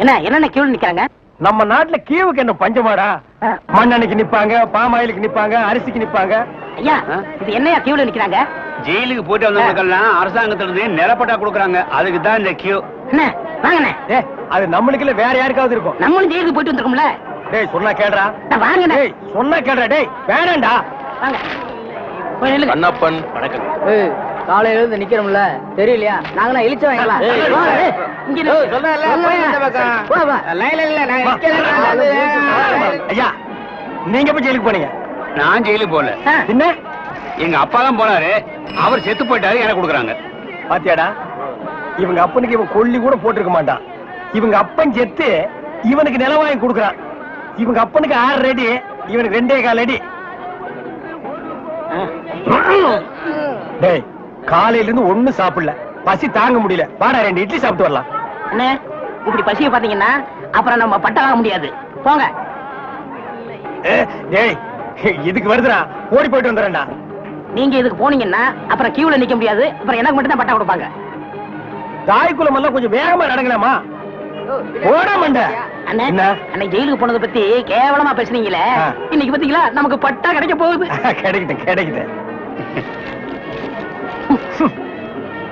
என்ன என்னென்ன கியூல நிக்கிறாங்க? நம்ம நாட்டுல கீவுக்கு என்ன பஞ்சமாடா? மண்ணெண்ணைக்கு நிப்பாங்க, பாமாயிலுக்கு நிப்பாங்க, அரிசிக்கு நிப்பாங்க. ஐயா இது என்னையா கியூல நிக்கிறாங்க? ஜெயிலுக்கு போயிட்டு வந்தவங்களுக்கெல்லாம் அரசாங்கத்துல இருந்து நிலப்பட்டா கொடுக்குறாங்க. அதுக்கு தான் இந்த கியூ. என்ன வாங்கண்ணே. அது நம்மளுக்கு இல்ல வேற யாருக்காவது இருக்கும். நம்மளும் ஜெயிலுக்கு போயிட்டு வந்திருக்கோம்ல. டேய் சொன்னா கேடுறா. வாங்கண்ணே. டேய் சொன்னா கேடுறா. டேய் வேணாம்டா. வாங்க. கண்ணப்பன் வணக்கம். காலையில இருந்து நிக்கிறோம்ல தெரியலையா? நாங்களாம் இழிச்ச வாங்கலாம். ஐயா நீங்க போய் ஜெயிலுக்கு போனீங்க? நான் ஜெயிலுக்கு போல. என்ன? எங்க அப்பா தான் போனாரு. அவர் செத்து போயிட்டாரு. எனக்கு கொடுக்குறாங்க. பாத்தியாடா, இவங்க அப்பனுக்கு இவன் கொல்லி கூட போட்டிருக்க மாட்டான். இவங்க அப்பன் செத்து இவனுக்கு நிலம் வாங்கி கொடுக்குறான். இவங்க அப்பனுக்கு 6 அடி, இவனுக்கு 2.25 அடி. டேய் காலையில இருந்து ஒண்ணும் சாப்பிடல, பசி தாங்க முடியல. வாடா 2 இட்லி சாப்பிட்டு வரலாம். அண்ணே இப்படி பசிய பாத்தீங்கன்னா அப்புறம் நம்ம பட்ட வாங்க முடியாது. போங்க. டேய் இதுக்கு வருதுடா, ஓடி போயிட்டு வந்துடுறேன்டா. நீங்க இதுக்கு போனீங்கன்னா அப்புறம் கியூல நிக்க முடியாது. அப்புறம் எனக்கு மட்டும் தான் பட்டா கொடுப்பாங்க. தாய்க்குளம் எல்லாம் கொஞ்சம் வேகமா நடங்கலாமா? ஓட மாட்ட. அண்ணே அன்னைக்கு ஜெயிலுக்கு போனதை பத்தி கேவலமா பேசுனீங்களே, இன்னைக்கு பாத்தீங்களா நமக்கு பட்டா கிடைக்க போகுது. கிடைக்கிட்டு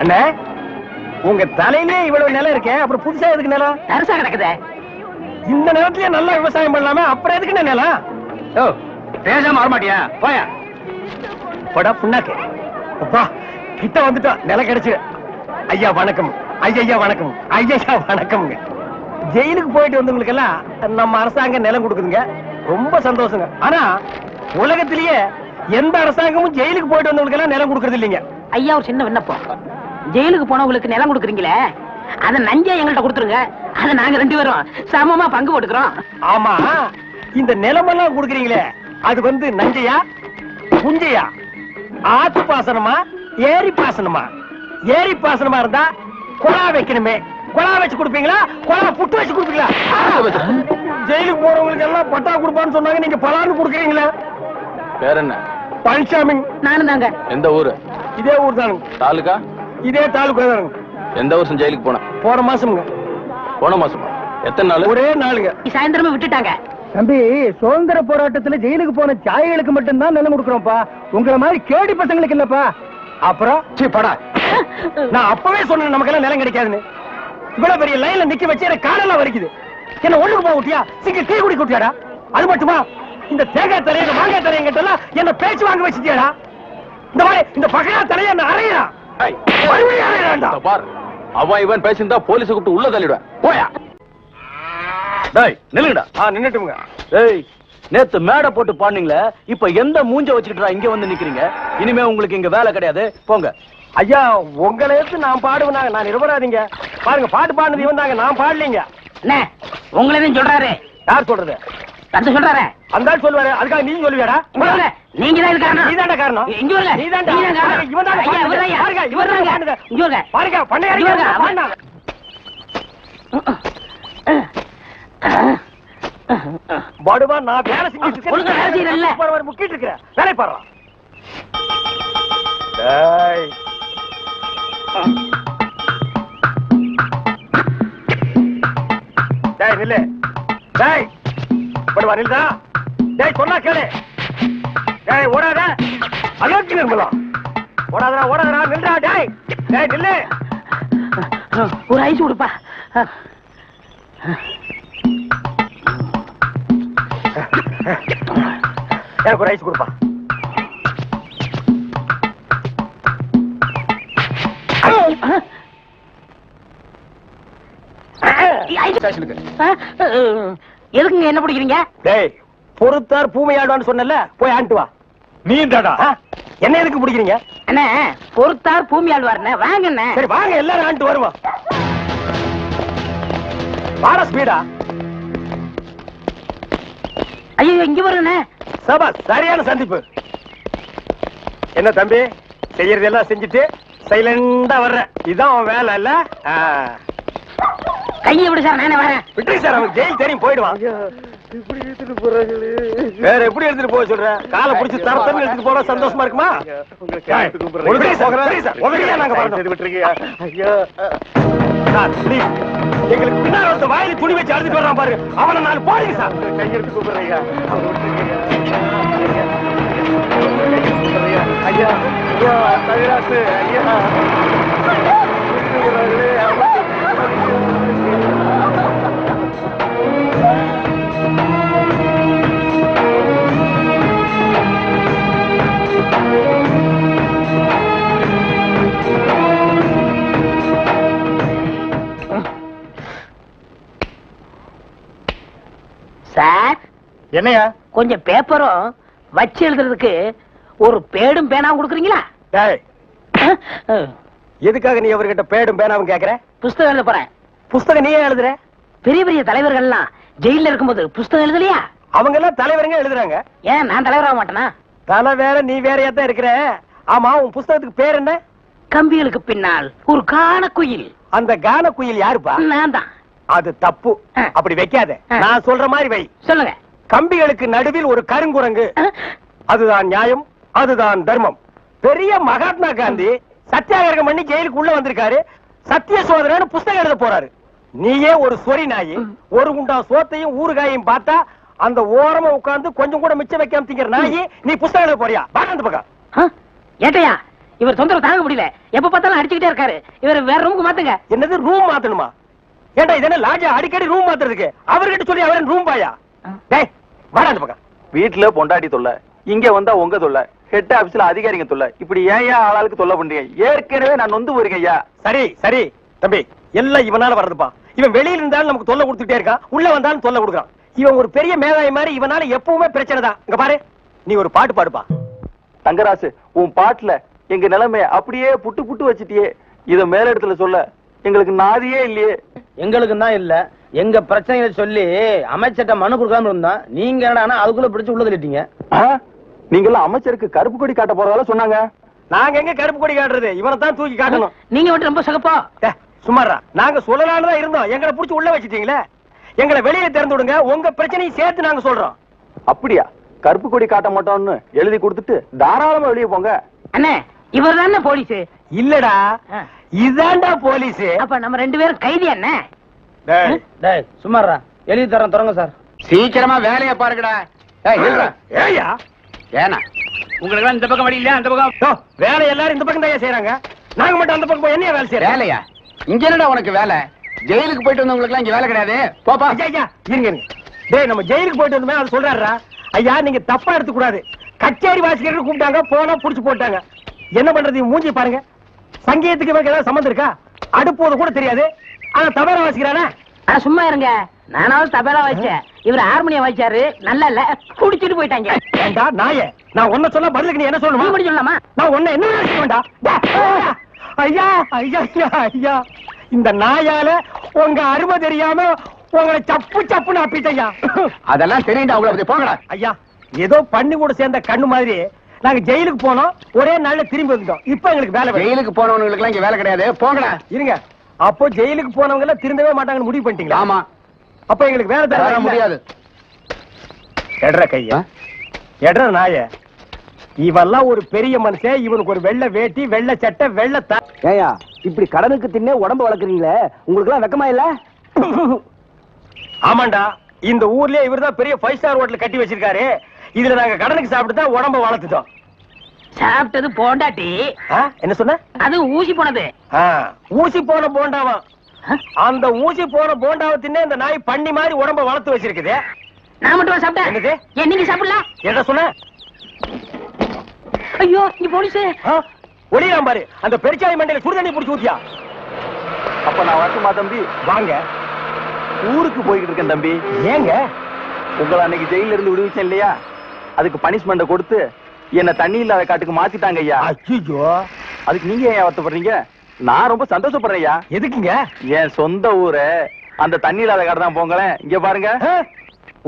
அண்ணே உங்க தலையிலே இவ்வளவு நிலம் இருக்கே, அப்புறம் புதுசா எதுக்கு நிலம்? தரிசா கிடக்குதே. இந்த நிலத்திலேயே நல்லா விவசாயம் பண்ணலாமே, அப்புறம் எதுக்கு நிலம்? ஓ பேசாம வரமாட்டியா? போயா போடா புண்ணாக்கு. அப்பா கிட்ட வந்துட்டோம், நிலம் கிடைச்சு. ஐயா வணக்கம். ஐயா வணக்கம். ஐயா வணக்கம்ங்க. ஜெயிலுக்கு போயிட்டு வந்தவங்களுக்கு எல்லாம் நம்ம அரசாங்கம் நிலம் கொடுக்குதுங்க, ரொம்ப சந்தோஷங்க. ஆனா உலகத்திலேயே எந்த அரசாங்கமும் ஜெயிலுக்கு போயிட்டு வந்தவங்களுக்கு எல்லாம் நிலம் கொடுக்கறது இல்லைங்க. ஐயா ஒரு சின்ன விண்ணப்பம். ஜெயிலுக்கு போனவங்களுக்கு நிலம் கொடுக்குறீங்களே, அத நஞ்சா எங்கள்கிட்ட கொடுத்துருங்க. அத நாங்க 2 பேரும் சமமா பங்கு போட்டுக்கிறோம். ஆமா, இந்த நிலமெல்லாம் கொடுக்குறீங்களே அது வந்து நஞ்சையா புஞ்சையா? ஆத்து பாசனமா ஏரி பாசனமா? ஏரி பாசனமா இருந்தா குழா வைக்கணுமே, குழா வச்சு கொடுப்பீங்களா, குழா புட்டு வச்சு கொடுப்பீங்களா? ஜெயிலுக்கு போறவங்களுக்கு எல்லாம் பட்டா கொடுப்பான்னு சொன்னாங்க, நீங்க பலான்னு கொடுக்குறீங்களா? பேர் என்ன? பழனிசாமி. நானும் தாங்க. எந்த ஊரு? இதே ஊர் தானுங்க. தாலுகா? இதே தாலுகா தானுங்க. எந்த வருஷம் ஜெயிலுக்கு போன? போன மாசம்ங்க. போன மாசமா? எத்தனை நாள்? ஒரே நாளுங்க. சாயந்தரமே விட்டுட்டாங்க. தம்பி, சுதந்திர போராட்டத்துல ஜெயிலுக்கு போன தியாகிகளுக்கு மட்டும்தான் நிலம் கொடுக்குறோம்ப்பா, உங்களை மாதிரி கேடி பசங்களுக்கு இல்லப்பா. அப்புறம் படா, நான் அப்பவே சொன்னேன் நமக்கெல்லாம் நிலம் கிடைக்காதுன்னு. இவ்வளவு பெரிய லைன்ல நிக்க வச்சு எனக்கு காலெல்லாம் வலிக்குது. என்ன ஒண்ணுக்கு போக விட்டியா? சிங்க கீ குடி குட்டியாடா? அது மட்டுமா, இந்த தேங்காய் தலைய இந்த மாங்காய் தலைய கிட்ட என்ன பேச்சு வாங்க வச்சுட்டியாடா? இந்த மாதிரி இந்த பகையா தலைய என்ன அறையா? அவன் இவன் பேசியிருந்தா போலீஸ் கூப்பிட்டு உள்ள தள்ளிடுவேன். போயா. டேய் நில்லுங்கடா. நின்னுட்டுங்க. டேய் நேத்து மேடை போட்டு பாடுனீங்களே, இப்ப எந்த மூஞ்ச வச்சுக்கிட்டா இங்க வந்து நிக்கிறீங்க? இனிமே உங்களுக்கு இங்க வேலை கிடையாது, போங்க. ஐயா உங்களை எடுத்து நான் பாடுவேனாங்க, நான் நிரபராதீங்க. பாருங்க பாட்டு பாடுனது இவன் தாங்க, நான் பாடலீங்க. என்ன உங்களதான் சொல்றாரு? யார் சொல்றது? தந்து சொல்றாரு. அந்த ஆள் சொல்லுவாரு, அதுக்காக நீ சொல்லுவியாடா? நீங்க தான் இது காரணம். நீதான்டா காரணம். இங்க வரல. நீதான்டா. இவன் தான் ஐயா, இவன் தான் பாருங்க, இவன் தான் பாருங்க. இங்க வரல. பாருங்க பண்ணையாரி பாருங்க. பாடுவா, நான் வேலை செஞ்சிட்டு இருக்கேன். ஒழுங்கா வேலை செய்யறல்ல. பாரு முக்கிட்டு இருக்கேன். வேலை பாரு. டேய் டேய் நில்லு. டேய் பாடுவா நில்லுடா. டேய் சொன்னா கேளு. டேய் ஓடாத. அலோக்கி நிர்மலா. ஓடாதடா ஓடாதடா நில்லுடா. டேய் டேய் நில்லு. ஒரு ஐஸ் கொடுப்பா. எனக்கு ஒரு ஐஸ் கொடுப்பா. எதுக்குங்க என்ன பிடிக்கிறீங்க? டேய் பொறுத்தார் பூமை ஆடுவான்னு சொன்னல, போய் ஆண்டு வா. நீ தாடா என்ன எதுக்கு பிடிக்கிறீங்க? அண்ணே பொறுத்தார் பூமி ஆழ்வார்ண்ணே, வாங்கண்ணே. சரி வாங்க, எல்லாரும் ஆண்டு வருவோம். வாடா ஸ்பீடா. ஐயோ இங்க வருண்ணே. சபா சரியான சந்திப்பு. என்ன தம்பி, செய்யறதெல்லாம் செஞ்சுட்டு சைலண்டா வர்ற, இதான் உன் வேலை இல்ல? கையை விடு சார், நானே வரேன். விட்டு சார், அவன் ஜெயில் தெரியும் போயிடுவான். வேற எப்படி எடுத்துட்டு போக சொல்ற? காலை பிடிச்சி தரத்தன்னு எடுத்துட்டு போனா சந்தோஷமா இருக்குமா? நாங்க எங்களுக்கு பின்னாடி வாயில துணி வச்சு அழுதுட்டு வர்றான் பாரு, அவனை நான் போடுங்க சார். கையெடுத்து கூப்பிடுறேன் ஐயா. ஐயா ஐயா தவிராசு ஐயா சார் என்னையா? கொஞ்சம் பேப்பரும் வச்சு எழுதுறதுக்கு ஒரு பேடும் பேனாவும் கொடுக்குறீங்களா? எதுக்காக நீ அவர்கிட்ட பேடும் பேனாவும் கேக்குற? புஸ்தகம் எழுத போறேன். புஸ்தகம் நீயே எழுதுற? பெரிய பெரிய தலைவர்கள் எல்லாம் ஜெயில இருக்கும்போது புஸ்தகம் எழுதலையா? அவங்க எல்லாம் தலைவருங்க எழுதுறாங்க. ஏன் நான் தலைவராக மாட்டேனா? தலை வேற நீ வேறையா தான் இருக்கிற. ஆமா, உன் புஸ்தகத்துக்கு பேர் என்ன? கம்பிகளுக்கு பின்னால் ஒரு கான குயில். அந்த கான குயில் யாருப்பா? நான் தான். அது தப்பு. அப்படி வைக்காத. நான் சொல்ற மாதிரி வை. சொல்லுங்க. கம்பிகளுக்கு நடுவில் ஒரு கருங்குரங்கு. அதுதான் நியாயம், அதுதான் தர்மம். பெரிய மகாத்மா காந்தி சத்தியாகிரகம் பண்ணி ஜெயிலுக்கு உள்ள வந்திருக்காரு. சத்திய சோதனைன்னு புஸ்தகம் எழுத போறாரு. நீயே ஒரு சொரி நாயி, ஒரு குண்டா சோத்தையும் ஊறுகாயும் பார்த்தா அந்த ஓரமா உட்கார்ந்து கொஞ்சம் கூட மிச்சம் வைக்காம திங்கிற நாயி, நீ புஸ்தகம் எழுத போறியா? அந்த பக்கம் ஏட்டையா, இவர் தொந்தரவு தாங்க முடியல. எப்ப பார்த்தாலும் அடிச்சுக்கிட்டே இருக்காரு. இவர் வேற ரூமுக்கு மாத்துங்க. என்னது ரூம் மாத்தணுமா? ஏண்டா இது என்ன லாட்ஜா அடிக்கடி ரூம் மாத்துறதுக்கு? அவர்கிட்ட சொல்லி அவரன் ரூம் பாயா? டேய் வாடா அந்த பக்கம். வீட்டுல பொண்டாட்டி தொல்லை, இங்க வந்தா உங்க தொல்லை, ஹெட் ஆபீஸ்ல அதிகாரிங்க தொல்லை, இப்படி ஏன் ஆளாளுக்கு தொல்லை பண்றீங்க? ஏற்கனவே நான் நொந்து போயிருக்கேன் ஐயா. சரி சரி தம்பி, எல்லாம் இவனால வர்றதுப்பா. இவன் வெளியில இருந்தாலும் நமக்கு தொல்லை கொடுத்துட்டே இருக்கான், உள்ள வந்தாலும் தொல்லை கொடுக்குறான். இவன் ஒரு பெரிய மேதாவி மாதிரி, இவனால எப்பவுமே பிரச்சனை தான். இங்க பாரு, நீ ஒரு பாட்டு பாடுப்பா. தங்கராசு, உன் பாட்டுல எங்க நிலைமைய அப்படியே புட்டு புட்டு வச்சிட்டியே. இத மேல இடத்துல சொல்ல எங்களுக்கு நாதியே இல்லையே. எங்களுக்கு தான் இல்ல, எங்க பிரச்சனைகளை சொல்லி அமைச்சர்ட்ட மனு கொடுக்காம இருந்தா நீங்க என்னடா அதுக்குள்ள பிடிச்சு உள்ள தள்ளிட்டீங்க. நீங்க எல்லாம் அமைச்சருக்கு கருப்பு கொடி காட்ட போறதால சொன்னாங்க. நாங்க எங்க கருப்பு கொடி காட்டுறது? இவனை தான் தூக்கி காட்டணும். நீங்க மட்டும் ரொம்ப சகப்பா. சுமாரா நாங்க சொல்லலாம்னு தான் இருந்தோம், எங்களை புடிச்சு உள்ள வச்சிட்டீங்களே. எங்களை வெளியே திறந்து விடுங்க, உங்க பிரச்சனையும் சேர்த்து நாங்க சொல்றோம். அப்படியா? கருப்பு கொடி காட்ட மாட்டோம்னு எழுதி கொடுத்துட்டு தாராளமா வெளியே போங்க. அண்ணே, இவர் தானே போலீஸ்? இல்லடா, இதாண்டா போலீஸ். அப்ப நம்ம ரெண்டு பேரும் கைதி அண்ணே. டேய் சும்மாறா, எழுதி தரேன் தொடங்க சார். சீக்கிரமா வேலையை பாருங்கடா. ஏயா ஏனா உங்களுக்கு இந்த பக்கம் வழி இல்ல, அந்த பக்கம் வேலை எல்லாரும் இந்த பக்கம் தான் செய்யறாங்க. நாங்க மட்டும் அந்த பக்கம் போய் என்ன வேலை செய்யறோம்? வேலையா? இங்க என்னடா உனக்கு வேலை? ஜெயிலுக்கு போயிட்டு வந்தவங்களுக்கு எல்லாம் இங்க வேலை கிடையாது. போப்பா. ஐயா இருங்க இருங்க. டேய், நம்ம ஜெயிலுக்கு போயிட்டு வந்தோமே அது சொல்றாருடா. ஐயா நீங்க தப்பா எடுத்துக்க கூடாது. கச்சேரி வாசிக்கிறதுக்கு கூப்பிட்டாங்க, போனா புடிச்சு போட்டாங்க. என்ன பண்றது? மூஞ்சி பாருங்க. சங்கீதத்துக்கு இவருக்கு ஏதாவது சம்பந்தம் இருக்கா? அடுப்போது கூட தெரியாது, ஆனா தபேலா வாசிக்கிறானே. ஆனா சும்மா இருங்க, நானாவது தபேலா வாய்ச்சேன், இவர் ஹார்மோனியம் வாய்ச்சாரு. நல்லா இல்ல, குடிச்சிட்டு போயிட்டாங்க. ஏண்டா நாயே, நான் ஒன்ன சொல்ல பதிலுக்கு நீ என்ன சொல்லணுமா? நீ சொல்லலாமா? நான் ஒன்ன என்ன வேண்டா? ஐயா ஐயா ஐயா ஐயா, இந்த நாயால உங்க அருமை தெரியாம உங்களை சப்பு சப்புன்னு அப்பிட்டையா. அதெல்லாம் தெரியுண்டா, அவங்கள பத்தி போங்கடா. ஐயா, ஏதோ பண்ணி கூட சேர்ந்த கண்ணு மாதிரி நாங்க ஜெயிலுக்கு போனோம், ஒரே நாள்ல திரும்பி வந்துட்டோம். இப்ப எங்களுக்கு வேலை. ஜெயிலுக்கு போனவங்களுக்கு எல்லாம் இங்க வேலை கிடையாது, போங்கடா. இருங்க, அப்போ ஜெயிலுக்கு போனவங்க எல்லாம் திருந்தவே மாட்டாங்கன்னு முடிவு பண்ணிட்டீங்களா? ஆமா. அப்ப எங்களுக்கு வேலை தர முடியாது. எட்ற கையா, எட்ற நாய. இவெல்லாம் ஒரு பெரிய மனுஷன், இவனுக்கு ஒரு வெள்ளை வேட்டி, வெள்ளை சட்டை, வெள்ளை ஏயா இப்படி கடனுக்கு தின்னே உடம்பு வளர்க்குறீங்களே, உங்களுக்கு எல்லாம் வெக்கமா இல்ல? ஆமாண்டா, இந்த ஊர்லயே இவர்தான் பெரிய 5 ஸ்டார் ஹோட்டல் கட்டி வச்சிருக்காரு. இதுல நாங்க கடனுக்கு சாப்பிட்டு தான் உடம்ப வளர்த்துட்டோம். சாப்பிட்டது போண்டாட்டி. என்ன சொன்ன? அது ஊசி போனது. ஊசி போன போண்டாவா? அந்த ஊசி போன போண்டாவை தின்னே இந்த நாய் பண்ணி மாதிரி உடம்ப வளர்த்து வச்சிருக்குது. நான் மட்டும் சாப்பிட்டேன். என்னது? ஏன் நீங்க சாப்பிடல? என்ன சொன்ன? ஐயோ, நீ போலீஸ். ஒளியாம் பாரு, அந்த பெருச்சாய் மண்டையில சுடுதண்ணி புடிச்சு ஊத்தியா. அப்ப நான் வரட்டுமா தம்பி? வாங்க. ஊருக்கு போய்கிட்டு இருக்கேன் தம்பி. ஏங்க? உங்களை அன்னைக்கு ஜெயில இருந்து விடுவிச்சேன் இல்லையா, அதுக்கு பனிஷ்மெண்ட் கொடுத்து என்ன தண்ணி இல்லாத காட்டுக்கு மாத்திட்டாங்க ஐயா. ஐயோ, அதுக்கு நீங்க ஏன் வருத்தப்படுறீங்க? நான் ரொம்ப சந்தோஷப்படுறேன் ஐயா. எதுக்குங்க? என் சொந்த ஊரு அந்த தண்ணி இல்லாத காடு தான். போங்களேன், இங்க பாருங்க.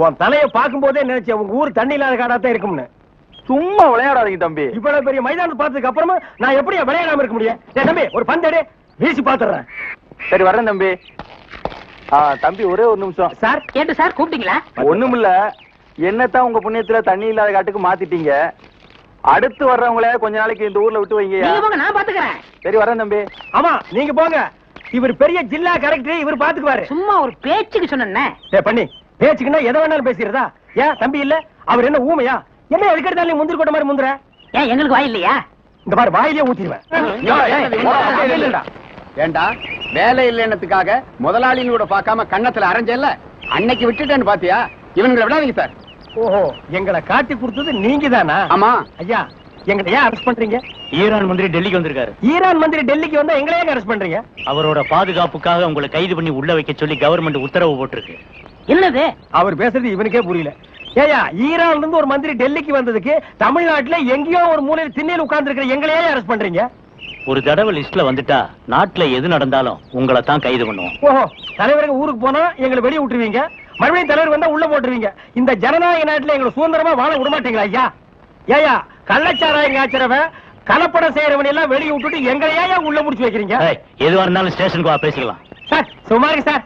உன் தலைய பாக்கும் போதே நினைச்சேன் உங்க ஊர் தண்ணி இல்லாத காடா தான் இருக்கும்னு. சும்மா விளையாடாதீங்க தம்பி. இவ்வளவு பெரிய மைதானத்தை பார்த்ததுக்கு அப்புறமா நான் எப்படி விளையாடாம இருக்க முடியும்? தம்பி, ஒரு பந்தேடு வீசி பாத்துறேன். சரி வர்றேன் தம்பி. தம்பி ஒரே ஒரு நிமிஷம். சார் கேட்டு சார் கூப்பிட்டீங்களா? ஒண்ணுமில்ல, என்னத்தான் உங்க புண்ணியத்துல தண்ணி இல்லாத காட்டுக்கு மாத்திட்டீங்க. அடுத்து வர்றவங்கள கொஞ்ச நாளைக்கு இந்த ஊர்ல விட்டு வைங்க. நான் பாத்துக்கிறேன். சரி வரேன் தம்பி. ஆமா, நீங்க போங்க. இவர் பெரிய ஜில்லா கலெக்டர், இவர் பாத்துக்குவாரு. சும்மா ஒரு பேச்சுக்கு சொன்னேன். பண்ணி பேச்சுக்குன்னா எதை வேணாலும் பேசுறதா? ஏன் தம்பி இல்ல? அவர் என்ன ஊமையா? என்ன எதுக்கெடுத்தாலும் முந்திரி கொட்ட மாதிரி முந்துற? ஏன் எங்களுக்கு வாய் இல்லையா? இந்த மாதிரி வாயிலே ஊத்திடுவேன். ஏண்டா வேலை இல்லைன்னதுக்காக முதலாளின்னு கூட பார்க்காம கண்ணத்துல அரைஞ்சல்ல, அன்னைக்கு விட்டுட்டேன்னு பாத்தியா? இவனுங்களை விடாதீங்க சார். ஓஹோ, எங்களை காட்டி கொடுத்தது நீங்க தானா? ஆமா ஐயா, எங்களை ஏன் அரெஸ்ட் பண்றீங்க? ஈரான் மந்திரி டெல்லிக்கு வந்திருக்காரு. ஈரான் மந்திரி டெல்லிக்கு வந்தா எங்களை ஏன் அரெஸ்ட் பண்றீங்க? அவரோட பாதுகாப்புக்காக உங்களை கைது பண்ணி உள்ள வைக்க சொல்லி கவர்மெண்ட் உத்தரவு போட்டிருக்கு. என்னது? அவர் பேசுறது இவனுக்கே புரியல. ஏயா, ஈரான்ல இருந்து ஒரு மந்திரி டெல்லிக்கு வந்ததுக்கு தமிழ்நாட்டுல எங்கேயோ ஒரு மூலையில் திண்ணையில் உட்கார்ந்து இருக்கிற எங்களையே அரெஸ்ட் பண்றீங்க? ஒரு தடவை லிஸ்ட்ல வந்துட்டா நாட்டுல எது நடந்தாலும் உங்களை தான் கைது பண்ணுவோம். ஓஹோ, தலைவருக்கு ஊருக்கு போனா எங்களை வெளியே விட்டுருவீங்க, மறுபடியும் தலைவர் வந்தா உள்ள போட்டுருவீங்க. இந்த ஜனநாயக நாட்டுல எங்களை சுதந்திரமா வாழ விட மாட்டீங்களா ஐயா? ஏயா, கள்ளச்சாராயம் காய்ச்சறவன் கலப்படம் செய்யறவன் எல்லாம் வெளியே விட்டுட்டு எங்களையா உள்ள முடிச்சு வைக்கிறீங்க? எதுவா இருந்தாலும் ஸ்டேஷனுக்கு வா பேசிக்கலாம். சார் சுமாருங்க சார்.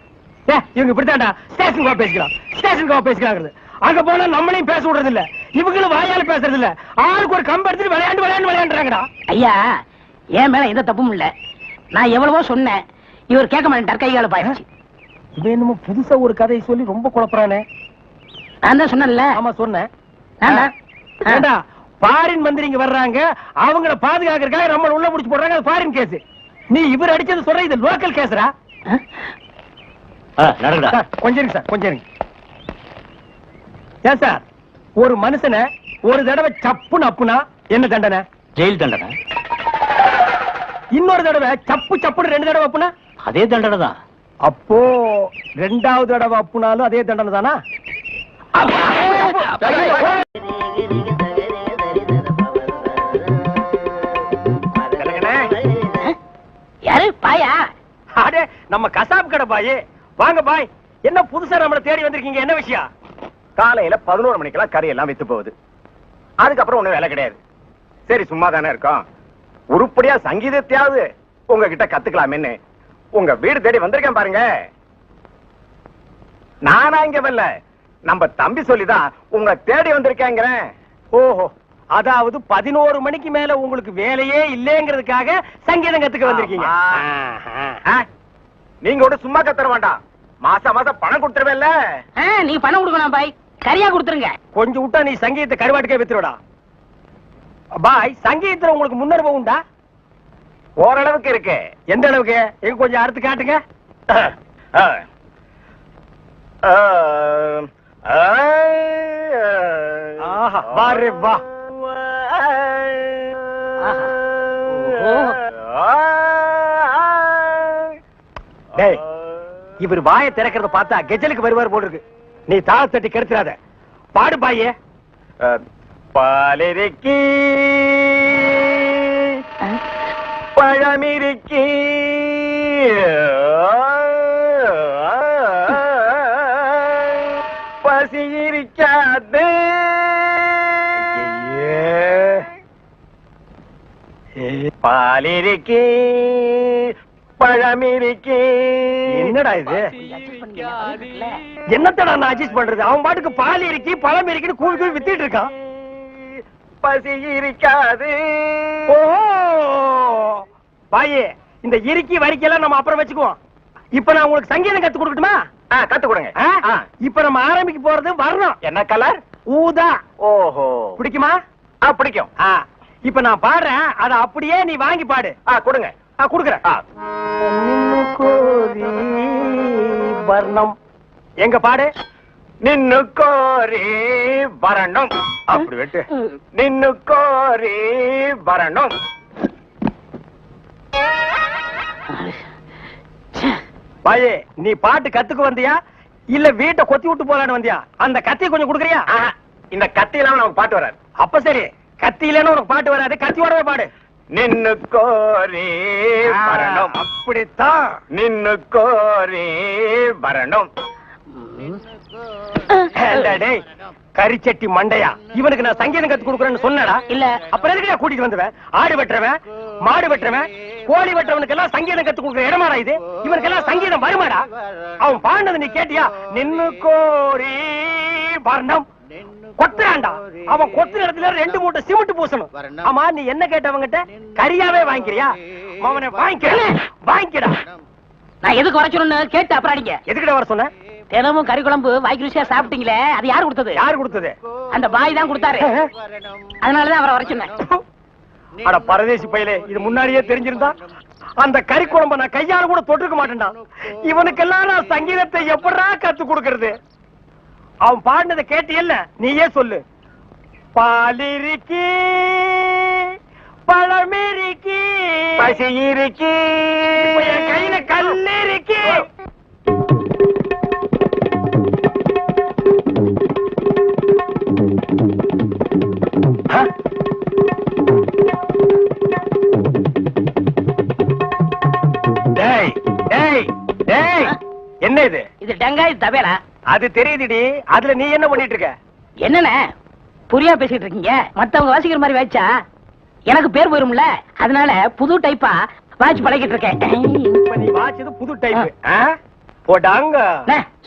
இவங்க இப்படித்தாண்டா ஸ்டேஷனுக்கு வா பேசிக்கலாம், ஸ்டேஷனுக்கு வா பேசிக்கலாம். அங்க போனா நம்மளையும் பேச விடுறது இல்ல, இவங்களும் வாயால பேசுறது இல்ல. ஆளுக்கு ஒரு கம்பு எடுத்துட்டு விளையாண்டுறாங்கடா. ஐயா, என் மேல எந்த தப்பும் இல்ல. நான் எவ்வளவோ சொன்னேன், இவர் கேட்க மாட்டேன். கைகால பாயிடுச்சு. இவன் என்னமோ புதுசா ஒரு கதையை சொல்லி ரொம்ப குழப்பறானே. நான் தான் சொன்னேன்ல. ஆமா சொன்னேன். ஏண்டா, பாரின் மந்திரி இங்க வர்றாங்க, அவங்கள பாதுகாக்கிறதுக்காக நம்ம உள்ள முடிச்சு போடுறாங்க. அது பாரின் கேஸ். நீ இவர் அடிச்சது சொல்ற இது லோக்கல் கேஸ்ரா? நடக்குதா? கொஞ்சம் இருங்க சார், கொஞ்சம் இருங்க. ஏன் சார், ஒரு மனுஷனை ஒரு தடவை சப்புன்னு அப்புனா என்ன தண்டனை? ஜெயில் தண்டனை. இன்னொரு தடவை சப்பு சப்புன்னு 2 தடவை அப்புனா அதே தண்டனை தான். அப்போ 2வது தடவை அப்புனாலும் அதே தண்டனை தானா? யாரு பாயா? அடே, நம்ம கசாப் கடை பாய். வாங்க பாய். என்ன புதுசா நம்மள தேடி வந்திருக்கீங்க? என்ன விஷயம்? காலையில 11 மணிக்கெல்லாம் கறி எல்லாம் வித்து போகுது. அதுக்கப்புறம் ஒண்ணும் வேலை கிடையாது. சரி, சும்மா தானே இருக்கோம், உருப்படியா சங்கீதத்தையாவது உங்ககிட்ட கத்துக்கலாமேன்னு உங்க வீடு தேடி வந்திருக்கேன் பாருங்க. நானா இங்க வரல, நம்ம தம்பி சொல்லிதான் உங்க தேடி வந்திருக்கேங்கிறேன். ஓஹோ, அதாவது 11 மணிக்கு மேல உங்களுக்கு வேலையே இல்லைங்கிறதுக்காக சங்கீதம் கத்துக்க வந்திருக்கீங்க. நீங்க கூட சும்மா கத்துற வேண்டாம், மாசம் மாசம் பணம் கொடுத்துருவேல்ல. நீ பணம் கொடுக்கணும் பாய், சரியா கொடுத்துருங்க. கொஞ்சம் விட்டா நீ சங்கீதத்தை கருவாட்டுக்கே வித்துருடா. பாய், சங்கீதத்துல உங்களுக்கு முன்னனுபவம் உண்டா? ஓரளவுக்கு இருக்கு. எந்த அளவுக்கு? எங்க கொஞ்சம் அறுத்து காட்டுங்க. ஆஹா, வாரே வா. டேய், இவர் வாயை திறக்கிறத பார்த்தா கெஜலுக்கு வருவார் போல இருக்கு. நீ தாள தட்டி கெடுத்துறாத. பாடு பாயே. பாலிருக்கி பழமிருக்கி பசி இருக்காது. பாலிருக்கி பழமிருக்கி. என்னடா இது? என்னத்தடா நான் அட்ஜஸ்ட் பண்றது? அவன் பாட்டுக்கு பால் இருக்கி பழம் இருக்குன்னு கூவி கூவி வித்திட்டு இருக்கான். பசி இருக்காது. ஓஹோ பாயே, இந்த இறுக்கி வரிக்கெல்லாம் நம்ம அப்புறம் வச்சுக்குவோம். இப்ப நான் உங்களுக்கு சங்கீதம் கத்து கொடுக்கட்டுமா? கத்து கொடுங்க. இப்ப நம்ம ஆரம்பிக்க போறது வரணும். என்ன கலர்? ஊதா. ஓஹோ, பிடிக்குமா? பிடிக்கும். இப்ப நான் பாடுறேன், அத அப்படியே நீ வாங்கி பாடு. கொடுங்க. குடுக்குறேன். வர்ணம் எங்க பாடு. நின்னு கோரி வரணும். அப்படி வெட்டு. நின்னு கோரி வரணும். பாயே, நீ பாட்டு கத்துக்கு வந்தியா இல்ல வீட்டை கொத்தி விட்டு போலான்னு வந்தியா? அந்த கத்தியை கொஞ்சம் குடுக்குறியா? இந்த கத்தியெல்லாம் நமக்கு பாட்டு வராது. அப்ப சரி, கத்தி இல்லன்னு உனக்கு பாட்டு வராது, கத்தியோடவே பாடு. நின்னு கோரி வரணும். அப்படித்தான். நின்னு கோரி வரணும். டேய், கரிச்சட்டி மண்டையா, இவனுக்கு நான் சங்கீதம் கத்து கொடுக்குறேன்னு சொன்னடா? இல்ல. அப்புறம் எதுக்கு நான் கூட்டிட்டு வந்துவேன்? ஆடு வெட்டுறவன், மாடு வெட்டுறவன், கோழி வெட்டுறவனுக்கு எல்லாம் சங்கீதம் கத்து கொடுக்குற இடமாடா இது? இவனுக்கு எல்லாம் சங்கீதம் வருமாடா? அவன் பாண்டது நீ கேட்டியா? நின்னு கோரி வர்ணம். கொத்துறான்டா. அவன் கொத்துற இடத்துல 2 மூட்டை சிமெண்ட் பூசணும். ஆமா, நீ என்ன கேட்டவங்கிட்ட? கரியாவே வாங்கிக்கிறியா? அவனை வாங்கிக்கடா. நான் எதுக்கு வர சொன்னு கேட்டு அப்புறம் அடிங்க. எதுக்கிட்ட வர சொன்ன? தினமும் கறி குழம்பு வாய்க்கு ருசியா சாப்பிட்டீங்களே, அது யாரு கொடுத்தது? யாரு கொடுத்தது? அந்த பாய் தான் கொடுத்தாரு. அதனாலதான் அவரை வர சொன்னேன். அட பரதேசி பையலே, இது முன்னாடியே தெரிஞ்சிருந்தா அந்த கறி குழம்ப நான் கையால கூட தொட்டுக்க மாட்டேன்டா. இவனுக்கெல்லாம் நான் சங்கீதத்தை எப்படா கத்து கொடுக்கறது? அவன் பாடினதை கேட்டியல்ல, நீயே சொல்லு. பாலிருக்கி பழமிருக்கி பசியிருக்கி என் கையில கல்லிருக்கி. டேய் டேய் டேய், என்ன இது? இது டங்காய் தவேலா. அது தெரியுதுடி, அதுல நீ என்ன பண்ணிட்டு இருக்க? என்னண்ணே புரியா பேசிட்டு இருக்கீங்க? மத்தவங்க வாசிக்கிற மாதிரி வாய்ச்சா எனக்கு பேர் போயிரும்ல, அதனால புது டைப்பா வாட்ச் பழகிட்டு இருக்கேன். இப்ப நீ வாச்சது புது டைப். போடாங்க.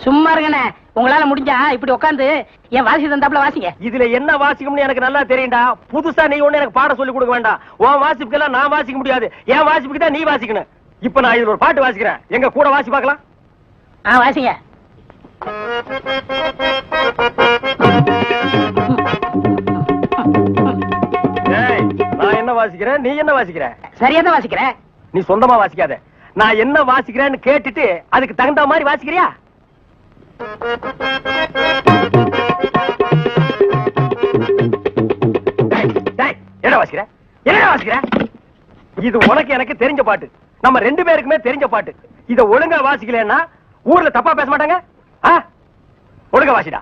சும்மா இருங்கண்ணே, உங்களால முடிஞ்சா இப்படி உட்காந்து என் வாசி தந்தாப்புல வாசிங்க. இதுல என்ன வாசிக்கும்னு எனக்கு நல்லா தெரியும்டா. புதுசா நீ ஒண்ணு எனக்கு பாடம் சொல்லி கொடுக்க வேண்டாம். உன் வாசிப்புக்கெல்லாம் நான் வாசிக்க முடியாது. என் வாசிப்புக்கு தான் நீ வாசிக்கணும். இப்ப நான் இதுல ஒரு பாட்டு வாசிக்கிறேன், எங்க கூட வாசி பார்க்கலாம். வாசிங்க. ஏய், நான் என்ன வாசிக்கிறேன், நீ என்ன வாசிக்கிற? சரியா தான் வாசிக்கிறேன். நீ சொந்தமா வாசிக்காத. நான் என்ன வாசிக்கிறேன்னு கேட்டுட்டு அதுக்கு தகுந்த மாதிரி வாசிக்கிறியா? என்ன வாசிக்கிற? என்ன வாசிக்கிற? இது உனக்கு எனக்கு தெரிஞ்ச பாட்டு, நம்ம ரெண்டு பேருக்குமே தெரிஞ்ச பாட்டு. இத ஒழுங்கா வாசிக்கலன்னா ஊர்ல தப்பா பேச மாட்டாங்க. ஒழுங்கா வாசிடா.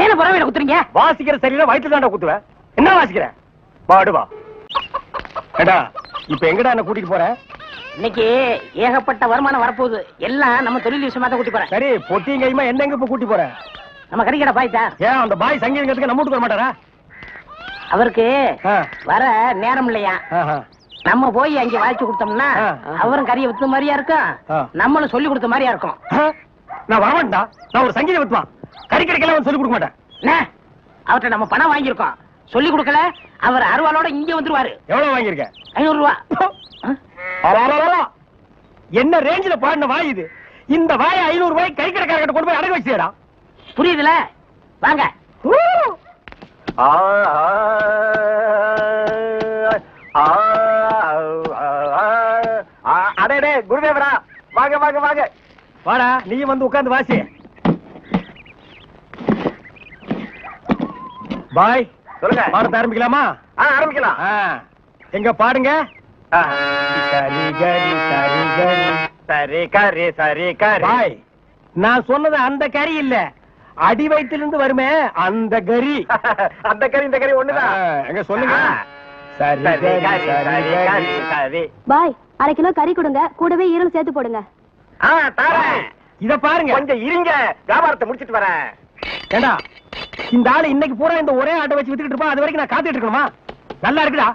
ஏன பரவாயில்ல குத்துறீங்க? வாசிக்கிற சரியில்லை, வயிற்றுல தாண்டா குத்துவேன். என்ன வாசிக்கிற? பாடுவா. ஏடா, இப்ப எங்கடா என்ன கூட்டிட்டு போற? இன்னைக்கு ஏகப்பட்ட வருமானம் வரப்போகுது. எல்லாம் நம்ம தொழில் விஷயமா தான் கூட்டி போறேன். சரி, பொட்டியும் கையுமா என்ன எங்க இப்ப கூட்டி போற? நம்ம கறிக்கடை பாய்த்தா. ஏன் அந்த பாய் சங்கீதத்துக்கு நம்ம வீட்டுக்கு வர மாட்டாரா? அவருக்கு வர நேரம் இல்லையா. நம்ம போய் அங்க வாய்ச்சி கொடுத்தோம்னா அவரும் கறியை வித்த மாதிரியா இருக்கும், நம்மளும் சொல்லி கொடுத்த மாதிரியா இருக்கும். நான் வரமாட்டா. நான் ஒரு சங்கீத வித்துவான். கறி கடைக்கெல்லாம் சொல்லி கொடுக்க மாட்டேன். அவர்கிட்ட நம்ம பணம் வாங்கியிருக்கோம், சொல்லி கொடுக்கல. அவர் அருவாளோட இங்க வந்துருவாரு. எவ்வளவு வாங்கியிருக்க? 500 ரூபா. என்ன ரேஞ்சில பாடின வாய் இது? இந்த வாய 500 ரூபாய் கறி கடைக்காரர்கிட்ட கொண்டு போய் அடகு வச்சிடா. புரியுதுல? வாங்க. அடே குருதேவரா, வாங்க வாங்க வாங்க. வாடா, நீயும் வந்து உட்கார்ந்து வாசி. பாய் சொல்லுங்க, பாடத்தை ஆரம்பிக்கலாமா? ஆரம்பிக்கலாம். எங்க பாடுங்க. சரி கரி சரி கரி சரி கரி சரி கரி. பாய், நான் சொன்னது அந்த கறி இல்ல, அடி வயிற்றிலிருந்து வருமே அந்த கறி. அந்த கறி இந்த கறி ஒண்ணுதான். எங்க சொல்லுங்க. சரி கரி சரி கரி சரி. பாய், 1/2 கிலோ கறி கொடுங்க, கூடவே ஈரல் சேர்த்து போடுங்க. இத பாருங்க, கொஞ்சம் இருங்க, வியாபாரத்தை முடிச்சிட்டு வரேன். ஏண்டா, இந்த ஆளு இன்னைக்கு பூரா இந்த ஒரே ஆட்டை வச்சு வித்துக்கிட்டு இருப்பான். அது வரைக்கும் நான் காத்துட்டு இருக்கணுமா? நல்லா இருக்குடா.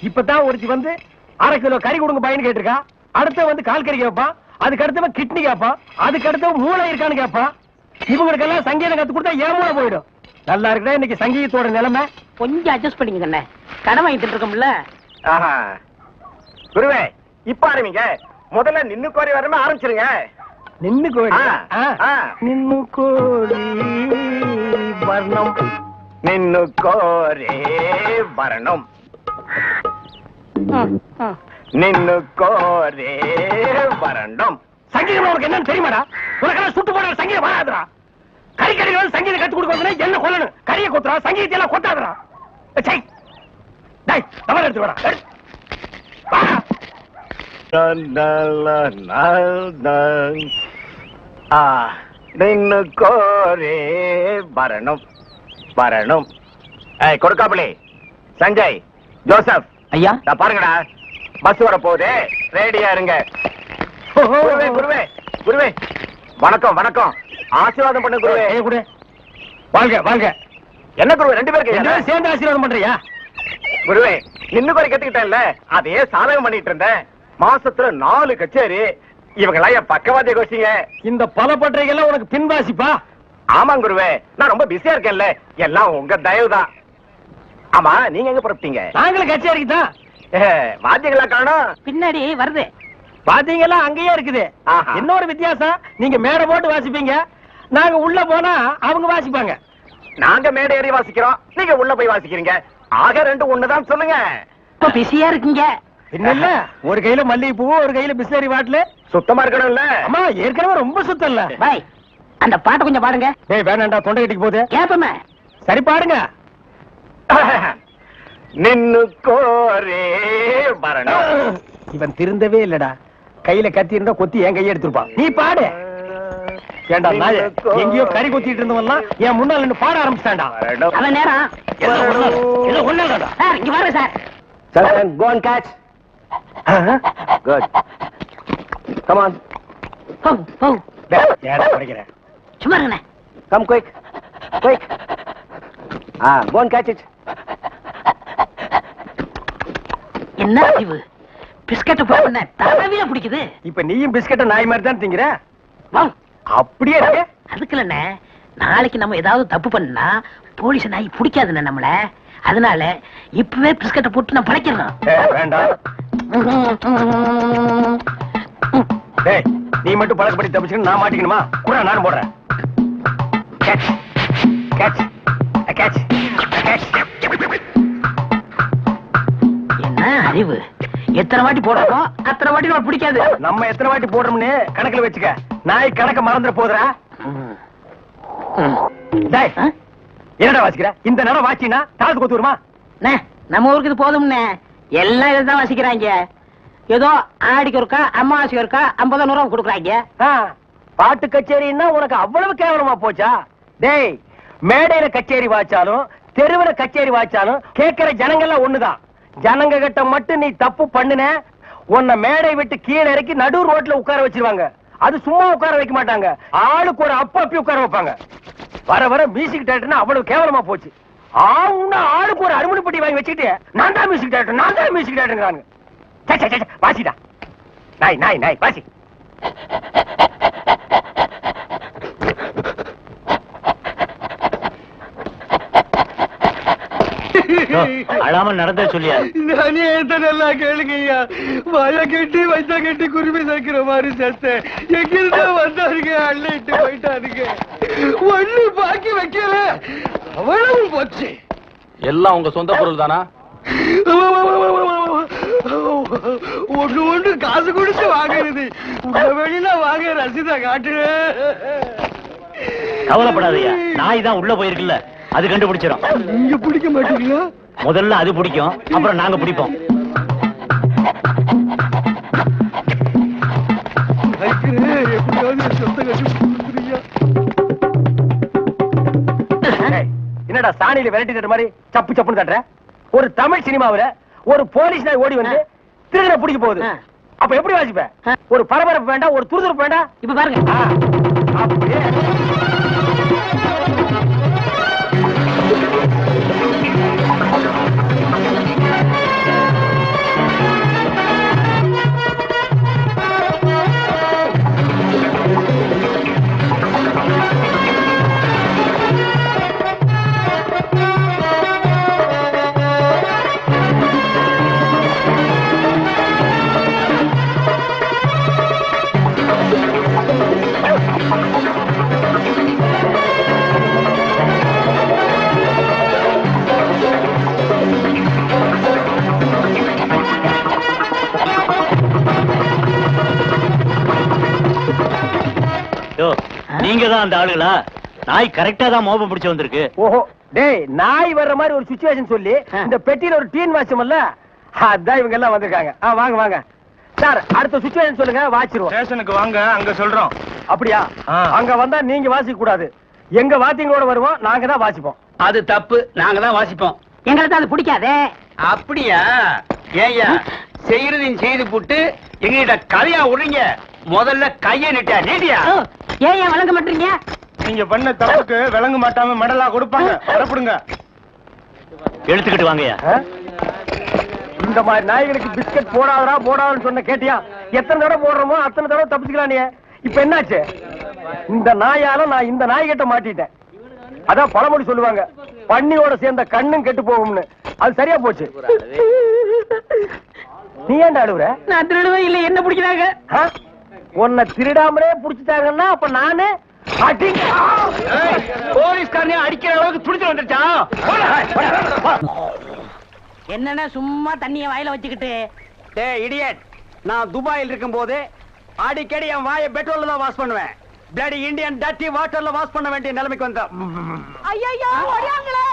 இப்பதான் ஒருத்தி வந்து 1/2 கிலோ கறி கொடுங்க பையன் கேட்டிருக்கா. அடுத்த வந்து கால் கறி கேட்பான், அதுக்கு அடுத்தவன் கிட்னி கேட்பான், அதுக்கு அடுத்தவன் மூளை இருக்கான்னு கேட்பான். இவங்களுக்கெல்லாம் சங்கீதம் கத்து கொடுத்தா ஏன் மூளை போயிடும். நல்லா இருக்குடா இன்னைக்கு சங்கீதத்தோட நிலைமை. கொஞ்சம் அட்ஜஸ்ட் பண்ணிக்கங்க, கடன் வாங்கிட்டு இருக்கோம்ல. குருவே, இப்ப ஆரம்பிங்க. முதல்ல நின்னு கோரி வரமே ஆரம்பிச்சிருங்க. நின்னு கோரி நின்னு கோரி வர்ணம் நின்னு கோரே வரணும் நின்னு கோரே வரணும். சங்கீதம் உனக்கு என்னன்னு தெரியுமாடா? உனக்கெல்லாம் சுட்டு போடுற சங்கீதம் வராதுடா. கறி கறிகள் சங்கீதம் கத்து கொடுக்கணும், என்ன கொல்லணும்? கறியை கொத்துறா, சங்கீதத்தை எல்லாம் கொத்தாதுடா. எடுத்து வரா. நின்னு கோரே வரணும் வரணும். கொடுக்காமலே சஞ்சய், ஜோசப் ஐயா, பாருங்கடா, பஸ் வர போகுது, ரெடியா இருங்க. குருவே குருவே குருவே, வணக்கம் வணக்கம், ஆசீர்வாதம் பண்ண குருவே. குரு வாங்க வாங்க. என்ன குருவே, 2 பேருக்கு சேர்ந்து ஆசீர்வாதம் பண்றியா? குருவே, இன்னும் குறை கத்துக்கிட்டேன்ல, அதையே சாதகம் பண்ணிட்டு இருந்தேன். மாசத்துல 4 கச்சேரி, இவங்கெல்லாம் என் பக்கவாதிய கோஷ்டிங்க. இந்த பல பட்டறைகள்லாம் உனக்கு பின்வாசிப்பா? ஆமா குருவே, நான் ரொம்ப பிஸியா இருக்கேன்ல, எல்லாம் உங்க தயவுதான். ஆமா, நீங்க எங்க புறப்பட்டீங்க? நாங்களும் கச்சேரிக்கு தான். வாத்தியங்களா காணோம்? பின்னாடி வருது. பாத்தீங்களா, அங்கேயே இருக்குது. ஆஹா. இன்னொரு வித்தியாசம், நீங்க மேடை போட்டு வாசிப்பீங்க, நாங்க உள்ள போனா அவங்க வாசிப்பாங்க. நாங்க மேடை ஏறி வாசிக்கிறோம், நீங்க உள்ள போய் வாசிக்கிறீங்க. ஆக ரெண்டு ஒண்ணுதான் சொல்லுங்க. இப்ப பிஸியா இருக்கீங்க. இல்ல, ஒரு கையில மல்லிகைப்பூ, ஒரு கையில பிஸ்லரி பாட்டில். சுத்தமா இருக்கணும்ல? அம்மா ஏற்கனவே ரொம்ப சுத்தம் இல்ல. பாய், அந்த பாட்டை கொஞ்சம் பாடுங்க. டேய் வேணாண்டா, தொண்டை கட்டிக்கு போகுது. கேப்பமே. சரி பாடுங்க. நின்னு கோரே மரணம். இவன் திருந்தவே இல்லடா. கையில கத்தி இருந்தா கொத்தி என் கையை எடுத்துருப்பான். நீ பாடு. ஏண்டா நாயே, எங்கேயோ கறி கொத்திட்டு இருந்தவன்லாம் என் முன்னால நின்னு பாட ஆரம்பிச்சான்டா. அவன் நேரம். எல்லாம் ஒண்ணாடா. சார் இங்க வாங்க sir. Sir, go and catch. Good. Come on. போ போ. ஏடா படிக்கிறேன். சும்மா இருங்கண்ணே. Come quick. Quick. Go and catch it. என்ன அறிவு? பிஸ்கட் போடுன தடவில பிடிக்குது. இப்ப நீயும் பிஸ்கட்ட நாய் மாதிரி தான் திங்கிற. வா. அப்படியே இருக்கு. அதுக்குலண்ணே, நாளைக்கு நம்ம ஏதாவது தப்பு பண்ணா போலீஸ் நாய் பிடிக்காதுண்ணே நம்மள. அதனால இப்பவே பிஸ்கட்டை போட்டு நான் படைக்கிறேன். வேண்டாம். டேய், நீ மட்டும் பழக்கப்படி தப்பிச்சுன்னு நான் மாட்டிக்கணுமா? கூட நானும் போடுறேன். Catch catch catch catch. என்ன அறிவு? எத்தனை வாட்டி போடுறோமோ அத்தனை வாட்டி நம்ம பிடிக்காது. நம்ம எத்தனை வாட்டி போடுறோம்னு கணக்குல வச்சுக்க. நாய் கணக்க மறந்துட போதுறா. டேய், என்னடா வாசிக்கிற? இந்த நேரம் வாசினா தாழ்த்து கொத்து வருமா? நம்ம ஊருக்கு இது போதும்னே. எல்லாம் இதுதான் வாசிக்கிறாங்க. ஏதோ ஆடிக்கு ஒருக்கா, அம்மாவாசைக்கு ஒருக்கா 50 ரூபா கொடுக்குறாங்க. பாட்டு கச்சேரின்னா உனக்கு அவ்வளவு கேவலமா போச்சா? டேய், மேடையில கச்சேரி வாச்சாலும் தெருவுல கச்சேரி வாச்சாலும் கேட்கிற ஜனங்கள்லாம் ஒண்ணுதான். ஜனங்க கிட்ட மட்டும் நீ தப்பு பண்ணுன, உன்னை மேடை விட்டு கீழே இறக்கி நடு ரோட்ல உட்கார வச்சிருவாங்க. அது சும்மா உட்கார வைக்க மாட்டாங்க, ஆளுக்கு ஒரு அப்பி உட்கார வைப்பாங்க. வர வர மியூசிக் டைரக்டர்னா அவ்வளவு கேவலமா போச்சு. ஆளுக்கு ஒரு அருமணி பெட்டி வாங்கி வச்சுக்கிட்டு நான் தான் மியூசிக் டைரக்டர், நான் தான் மியூசிக் டைரக்டர். வாசிடா நாய் நாய் நாய் வாசி. அழாம நடந்த சொல்லியா? நானே நல்லா கேளுங்கய்யா. வாய கட்டி வைத்த கட்டி குருவி சேர்க்கிற மாதிரி சேர்த்தேன். எங்கிருந்தா வந்தாருங்க, அள்ளிட்டு போயிட்டாருங்க. ஒண்ணு பாக்கி வைக்கல, அவ்வளவு போச்சு. எல்லாம் உங்க சொந்த பொருள் தானா? ஒண்ணு ஒண்ணு காசு கொடுத்து வாங்குறது. உங்க வெளியில வாங்க ரசீதை காட்டு. கவலைப்படாதயா, நாய் தான் உள்ள போயிருக்குல்ல, அது கண்டுபிடிச்சிடும். நீங்க பிடிக்க மாட்டீங்களா? முதல்ல அது பிடிக்கும், அப்புறம் நாங்க பிடிப்போம். என்னடா சாணியில விரட்டி தட்டுற மாதிரி சப்பு சப்புன்னு தட்டுற? ஒரு தமிழ் சினிமாவுல ஒரு போலீஸ் நாய் ஓடி வந்து திருடனை பிடிக்க போகுது. அப்ப எப்படி வாசிப்ப? ஒரு பரபரப்பு வேண்டாம், ஒரு துருதுருப்பு வேண்டாம். இப்ப பாருங்க. அப்படியே நீங்க தான் அந்த ஆளுங்களா? நாய் கரெக்டா தான் மோபம் பிடிச்சு வந்திருக்கு. ஓஹோ, டேய், நாய் வர்ற மாதிரி ஒரு சிச்சுவேஷன் சொல்லி இந்த பெட்டியில ஒரு டீன் வாசமல்ல, அதான் இவங்க எல்லாம் வந்திருக்காங்க. வாங்க வாங்க சார், அடுத்த சிச்சுவேஷன் சொல்லுங்க, வாச்சிருவோம். ஸ்டேஷனுக்கு வாங்க, அங்க சொல்றோம். அப்படியா? அங்க வந்தா நீங்க வாசிக்க கூடாது. எங்க வாத்தியங்களோட வருவோம், நாங்க தான் வாசிப்போம். அது தப்பு, நாங்க தான் வாசிப்போம். எங்களுக்கு அது பிடிக்காதே. அப்படியா? ஏய்யா, செய்யறதையும் செய்து போட்டு எங்ககிட்ட கதையா விடுறீங்க. முதல்ல கைய நீட்டியா? ஏன் வழங்க மாட்டீங்க? நீங்க பண்ண தப்புக்கு விளங்க மாட்டாம மெடலா கொடுப்பாங்க. வரப்படுங்க. எடுத்துக்கிட்டு வாங்கயா. இந்த மாதிரி நாய்களுக்கு பிஸ்கட் போடாதடா போடாதுன்னு சொன்ன கேட்டியா? எத்தனை தடவை போடுறோமோ அத்தனை தடவை தப்பிச்சுக்கலாம் நீ. இப்ப என்னாச்சு? இந்த நாயால நான் இந்த நாய்கிட்ட மாட்டிட்டேன். அதான் பழமொழி சொல்லுவாங்க, பன்னியோட சேர்ந்த கண்ணும் கெட்டு போகும்னு. அது சரியா போச்சு. நீ ஏன்டா அழுவுற? நான் திருடுவே இல்ல, என்ன பிடிக்கிறாங்க? உன்னை திருடாமலே புடிச்சிட்டாங்கன்னா அப்ப நானு போலீஸ்காரனே அடிக்கிற அளவுக்கு துடிச்சு வந்துருச்சா? என்னன்னா சும்மா தண்ணிய வாயில வச்சுக்கிட்டு. டேய் இடியட், நான் துபாயில் இருக்கும் போது அடிக்கடி என் வாயை பெட்ரோல்ல தான் வாஷ் பண்ணுவேன். பிளடி இந்தியன் டர்ட்டி வாட்டர்ல வாஷ் பண்ண வேண்டிய நிலைமைக்கு வந்தா. ஐயோ ஓடியாங்களே,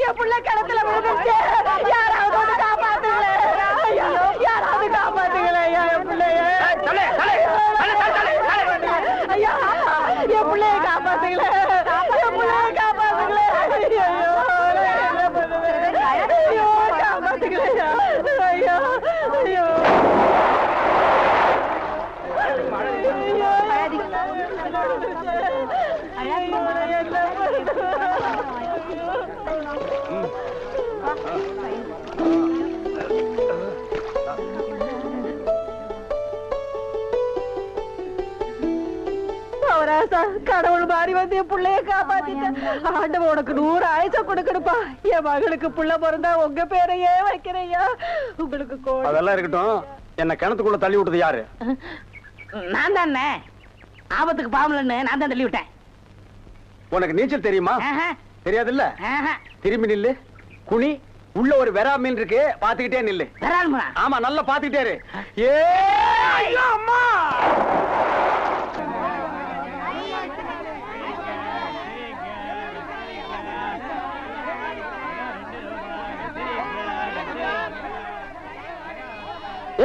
என் புள்ள கிணத்துல விழுந்துச்சு. யாராவது வந்து காப்பாத்துங்களே. ஐயோ யாராவது காப்பாத்துங்களே என் புள்ளைய. தலே தலே தலே தலே தலே. ஐயோ என் புள்ளைய காப்பாத்துங்களே. என் புள்ளைய காப்பாத்துங்களே. ஐயோ என்ன பண்ணுவேன்? ஐயோ காப்பாத்துங்களே. ஐயோ ஐயோ கடவுள் மாறி வந்து என் பிள்ளைய காப்பாத்திட்டேன். ஆண்டவன் உனக்கு 100 ஆயுச கொடுக்கணுப்பா. என் மகளுக்கு புள்ள பிறந்தா உங்க பேரையே வைக்கிறையா. உங்களுக்கு அதெல்லாம் இருக்கட்டும், என்ன கிணத்துக்குள்ள தள்ளி விட்டது யாரு? நான் தானே. ஆபத்துக்கு பாவலன்னு நான் தான் தள்ளி விட்டேன். உனக்கு நீச்சல் தெரியுமா? தெரியாது இல்ல. திரும்பி நில்லு, குனி. உள்ள ஒரு வெரா மீன் இருக்கு, பாத்துக்கிட்டே நில்லு. ஆமா, நல்லா பாத்துக்கிட்டே இரு. அம்மா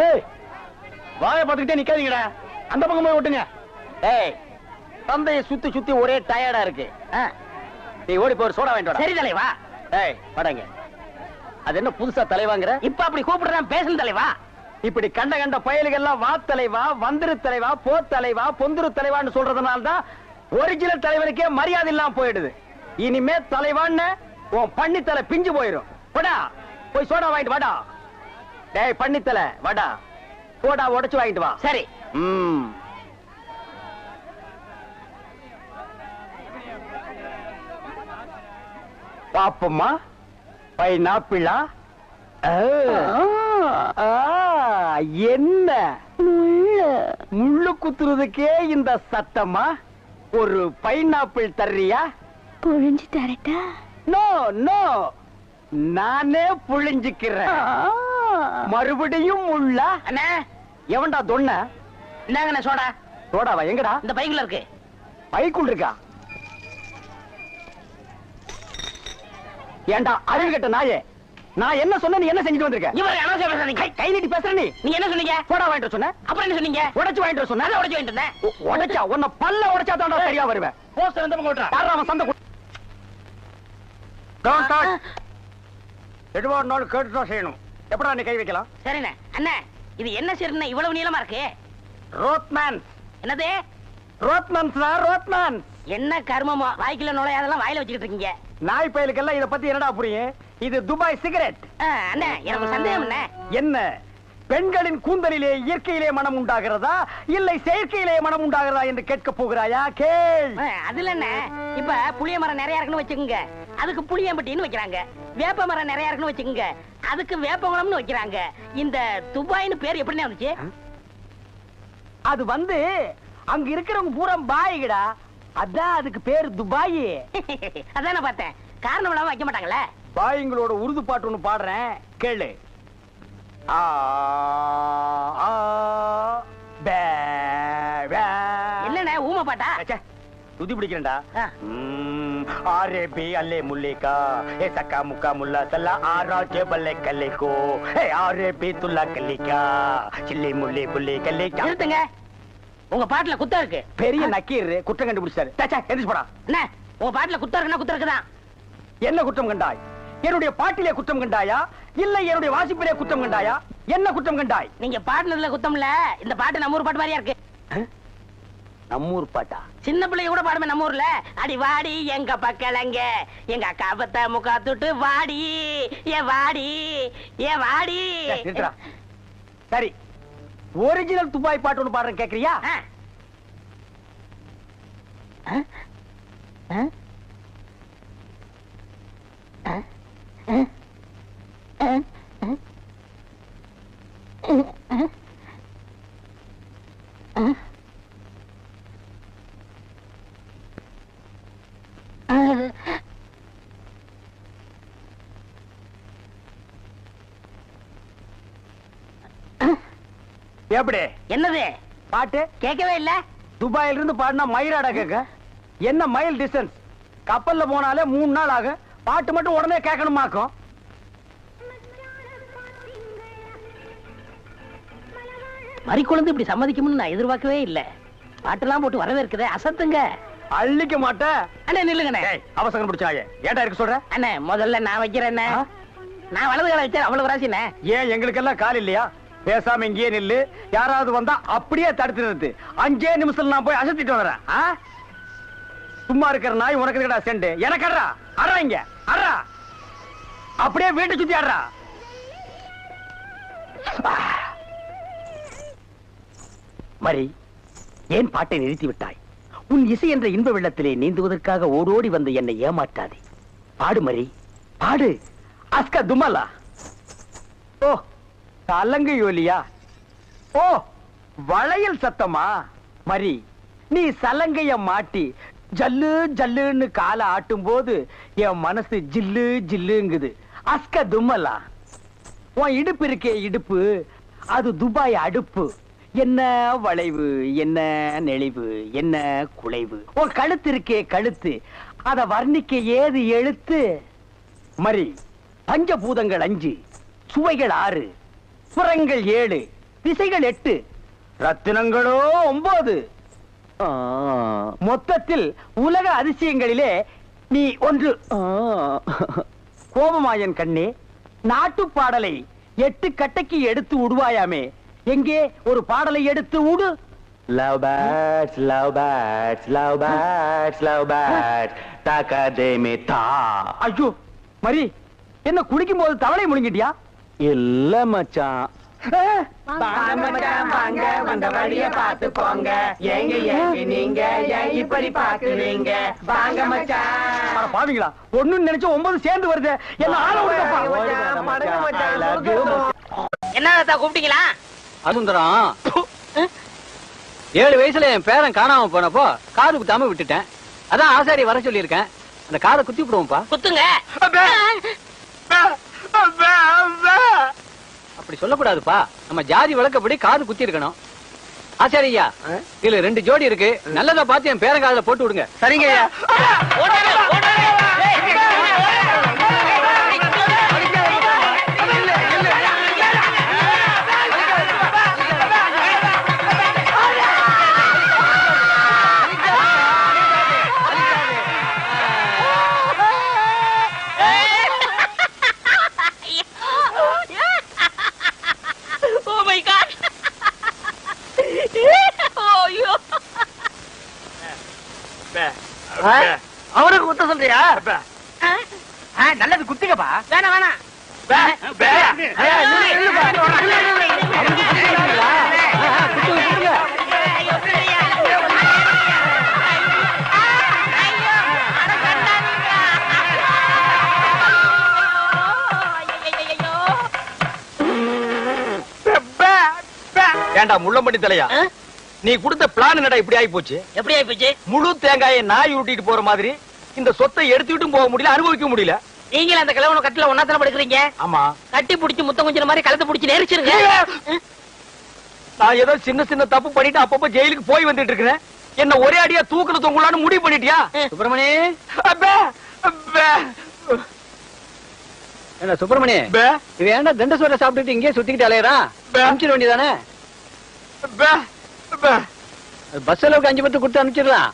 ஏய், வாயை பாத்துக்கிட்டே நிக்காதீங்கடா, அந்த பக்கம் போய் விட்டுங்க. ஏய், தந்தையை சுத்தி சுத்தி ஒரே டயர்டா இருக்கு. நீ ஓடி போய் சோடா வாங்கிட்டு வா. சரி தலைவா. ஏய் படங்க, அது என்ன புதுசா தலைவாங்கிற? இப்ப அப்படி கூப்பிடுறேன், பேசணும் தலைவா. இப்படி கண்ட கண்ட பயலுகள்லாம் வா தலைவா, வந்திரு தலைவா, போ தலைவா, பொந்துரு தலைவான்னு சொல்றதுனால தான் ஒரிஜினல் தலைவனுக்கே மரியாதை இல்லாம போயிடுது. இனிமே தலைவான்னு உன் பண்ணித்தலை பிஞ்சு போயிடும். போடா போய் சோடா வாங்கிட்டு வாடா. டேய் பண்ணித்தலை வாடா, சோடா உடைச்சு வாங்கிட்டு வா. சரி. பாப்பம்மா, பைனாப்பிளா? என்ன முள்ளு குத்துறதுக்கே இந்த சத்தமா? ஒரு பைனாப்பிள் தர்றியா? புழிஞ்சு தரட்டா? நோ நோ, நானே புழிஞ்சுக்கிறேன். மறுபடியும் முள்ள? அண்ணா எவன்டா தொன்ன? இந்தாங்கண்ணே சோடா. சோடாவா? எங்கடா? இந்த பைக்குள்ள இருக்கு. பைக்குள் இருக்கா? ஏண்டா அறிவு கட்ட நாயே, நான் என்ன சொன்ன, நீ என்ன செஞ்சுட்டு வந்திருக்க? இவரை அனாவசியம் பேசாதீங்க. கை நீட்டி பேசுற நீ. நீங்க என்ன சொன்னீங்க? சோடா வாங்கிட்டு சொன்ன. அப்புறம் என்ன சொன்னீங்க? உடைச்சு வாங்கிட்டு சொன்ன. உடைச்சு வாங்கிட்டு இருந்தேன். உடைச்சா உன்னை பல்ல உடைச்சா தான் சரியா வருவேன். போஸ்டர் எந்த பக்கம் ஓட்டுறா? யாரா அவன் சந்தை? Don't touch. எதுவா இருந்தாலும் கேட்டு தான் செய்யணும். எப்படா நீ கை வைக்கலாம்? சரிண்ணே. அண்ணே இது என்ன சீர்னு இவ்வளவு நீளமா இருக்கு? ரோத்மேன். என்னது? Rothman sir, Rothman. என்ன கர்மமோ, வாய்க்குள்ள நுழையாதெல்லாம் வாயில வச்சுக்கிட்டு இருக்கீங்க. நாய் பயலுக்கெல்லாம் இத பத்தி என்னடா புரியும்? இது துபாய் சிகரெட். அண்ணே எனக்கு சந்தேகம் என்ன? என்ன, பெண்களின் கூந்தலிலே இயற்கையிலே மனம் உண்டாகிறதா இல்லை செயற்கையிலே மனம் உண்டாகிறதா என்று கேட்க போகிறாயா? கேள். அதுல என்ன, இப்ப புளிய மரம் நிறைய இருக்குன்னு வச்சுக்கோங்க, அதுக்கு புளியம்பட்டின்னு வைக்கிறாங்க. வேப்ப மரம் நிறைய இருக்குன்னு வச்சுக்கோங்க, அதுக்கு வேப்பகுளம்னு வைக்கிறாங்க. இந்த துபாய்னு பேர் எப்படின்னு வந்துச்சு? அது வந்து அங்க இருக்கிறவங்க பூரா பாய்கடா, அதான் அதுக்கு பேர் துபாய். அதான் பார்த்தேன், காரணம் இல்லாம வைக்க மாட்டாங்களே. பாய்ங்களோட உருது பாட்டு ஒண்ணு பாடுறேன், கேளு. என்னண்ணே ஊமை பாட்டா? துதி பிடிக்கிறேன்டா. ஆரே பி அல்லே முல்லேகா ஏ சக்கா முக்கா முல்லா சல்லா ஆரா ஜெபல்லே கல்லேகோ ஏ ஆரே பி துல்லா கல்லிகா சில்லி முல்லி புல்லி கல்லேகா. நிறுத்துங்க, உங்க பாட்டுல குத்தம் இருக்கு. பெரிய நக்கீர் குற்றம் கண்டுபிடிச்சாரு. எந்திரிச்சு போடா. என்ன உங்க பாட்டுல குத்தம் இருக்குன்னா குத்தம் இருக்குதான். என்ன குற்றம் கண்டாய்? என்னுடைய பாட்டிலே குற்றம் கண்டாயா இல்லை என்னுடைய வாசிப்பிலே குற்றம் கண்டாயா? என்ன குற்றம் கண்டாய்? நீங்க பாட்டுனதுல குத்தம் இல்ல. இந்த பாட்டு நம்ம ஊர் பாட்டு மாதிரியா இருக்கு. நம்மூர் பாட்டா? சின்ன பிள்ளைங்க கூட பாடுமே நம்ம ஊர்ல. அடி வாடி எங்க பக்கலங்க, எங்க அக்கா பத்த முக்கா துட்டு வாடி ஏ வாடி ஏ வாடி. சரி, ஒரிஜினல் துபாய் பாட்டு ஒண்ணு பாடுறேன், கேக்குறியா? எப்படி? என்னது பாட்டு கேட்கவே இல்ல? துபாயில இருந்து பாடினா மயிலாடா கேட்க. என்ன மைல் டிஸ்டன்ஸ்? கப்பல்ல போனாலே 3 நாள் ஆகும். பாட்டு மட்டும் உடனே கேட்கணுமாக்கும். மறிக்குழந்து இப்படி சம்மதிக்கும்னு நான் எதிர்பார்க்கவே இல்ல. பாட்டெல்லாம் போட்டு வரவேற்குதே, அசத்துங்க. அள்ளிக்க மாட்டேன். அண்ணே நில்லுங்கண்ணே. அவசரம் பிடிச்சாயே ஏன்டா இருக்க சொல்ற? அண்ணே முதல்ல நான் வைக்கிறேன். நான் வலது கால வச்சேன், அவ்வளவு ராசிண்ணே. ஏன் எங்களுக்கெல்லாம் கால் இல்லையா? பேசாம இங்கேயே நில்லு. யாராவது வந்தா அப்படியே தடுத்து நிறுத்து. 5 நிமிஷத்துல நான் போய் அசத்திட்டு வரேன். சும்மா இருக்கிற நாய் உனக்கு இருக்கடா செண்டு. எனக்கு அட்றா அட்றா, இங்க அட்றா. அப்படியே வீட்டை சுத்தி ஆடுறா. மரி, ஏன் பாட்டை நிறுத்தி விட்டாய்? உன் இசை என்ற இன்ப வெள்ளத்திலே நீந்துவதற்காக ஓடோடி வந்து என்னை ஏமாற்றாதே. பாடு மரி, பாடு. அஸ்கா துமலா. ஓ சலங்கை ஒலியா? ஓ வளையல் சத்தமா? மரி, நீ சலங்கைய மாட்டி ஜல்லு ஜல்லுன்னு காலை ஆட்டும் போது என் மனசு ஜில்லு ஜில்லுங்குது. அஸ்க தும்மலா. உன் இடுப்பு இருக்கே இடுப்பு, அது துபாய் அடுப்பு. என்ன வளைவு, என்ன நெளிவு, என்ன குலைவு. உன் கழுத்து இருக்கே கழுத்து, அத வர்ணிக்க ஏது எழுத்து? மரி, பஞ்சபூதங்கள் 5, சுவைகள் 6, புறங்கள் 7, திசைகள் 8, ரத்தினங்களோ 9. மொத்தத்தில் உலக அதிசயங்களிலே நீ ஒன்று. கோபமாயன் கண்ணே, நாட்டு பாடலை 8 கட்டைக்கு எடுத்து விடுவாயாமே, எங்கே ஒரு பாடலை எடுத்து விடு. Love birds, love birds, love birds, love birds, takademe ta. ஐயோ மரி, என்ன குளிக்கும் போது தவளை முழுங்கிட்டியா? இல்ல மச்சான். வந்த வழிய பாத்து போங்க. எங்க நீங்க இப்படி பாக்குறீங்க? வாங்க மச்சான். பாவீங்களா, ஒண்ணு நினைச்சு 9 சேர்ந்து வருது. என்ன ஆள விடுங்கப்பா. என்ன கூப்பிட்டீங்களா? சுந்தரம், 7 வயசுல என் பேரன் காணாம போனப்போ காது குத்தாம விட்டுட்டேன். அதான் ஆசாரி வர சொல்லியிருக்கேன். அந்த காதை குத்தி விடுவோம்ப்பா. குத்துங்க. அப்படி சொல்லக்கூடாதுப்பா. நம்ம ஜாதி வழக்கப்படி காது குத்தி இருக்கணும். ஆசாரியா, இதுல 2 ஜோடி இருக்கு. நல்லதா பார்த்து என் பேரன் காதுல போட்டு விடுங்க. சரிங்க ஐயா. அவனுக்கு குத்த சொல்றியா? நல்லது குத்திக்கப்பா. வேணாம் வேணாம். ஏண்டா முள்ளம்பட்டி தலையா, நீ கொடுத்த பிளான் என்னடா இப்படி ஆகி போச்சு? எப்படி ஆகி போச்சு? முழு தேங்காயை நாய் உருட்டிட்டு போற மாதிரி இந்த சொத்தை எடுத்துக்கிட்டும் போக முடியல, அனுபவிக்க முடியல. நீங்களும் அந்த கிழவன கட்டில ஒன்னாத்தான படுக்கிறீங்க. ஆமா, கட்டி புடிச்சு முத்தம் கொஞ்சம் மாதிரி கழுத்தை புடிச்சு நெரிச்சிருங்க. நான் ஏதோ சின்ன சின்ன தப்பு பண்ணிட்டு அப்பப்ப ஜெயிலுக்கு போய் வந்துட்டு இருக்கிறேன். என்ன ஒரே அடியா தூக்குல தொங்கலான்னு முடிவு பண்ணிட்டியா? சுப்பிரமணி, என்ன சுப்பிரமணி, இது ஏன்டா தண்டசோரை சாப்பிட்டுட்டு இங்கே சுத்திக்கிட்டு அலையறான்? அனுப்பிச்சிட வேண்டியதானே? பஸ் அளவுக்கு 5 பத்து கொடுத்து அனுப்பிச்சிடலாம்.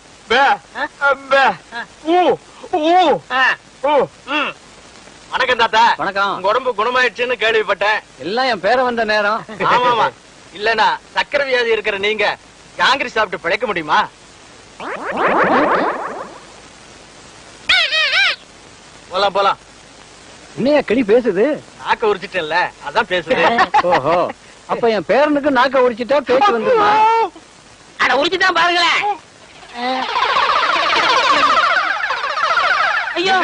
வணக்கம் தாத்தா. வணக்கம். உங்க உடம்பு குணமாயிடுச்சுன்னு கேள்விப்பட்டேன். எல்லாம் என் பேரை வந்த நேரம். ஆமாமா. இல்லனா சக்கரை வியாதி இருக்கிற நீங்க ஜாங்கிரி சாப்பிட்டு பிழைக்க முடியுமா? போலாம் போலாம். என்னையா கிளி பேசுது? நாக்க உரிச்சிட்டேன்ல, அதான் பேசுது. ஓஹோ, அப்ப என் பேரனுக்கு நாக்க உரிச்சிட்டா பேச்சு வந்துருமா? அட உரிச்சுதான் பாருங்களேன். ஐயோ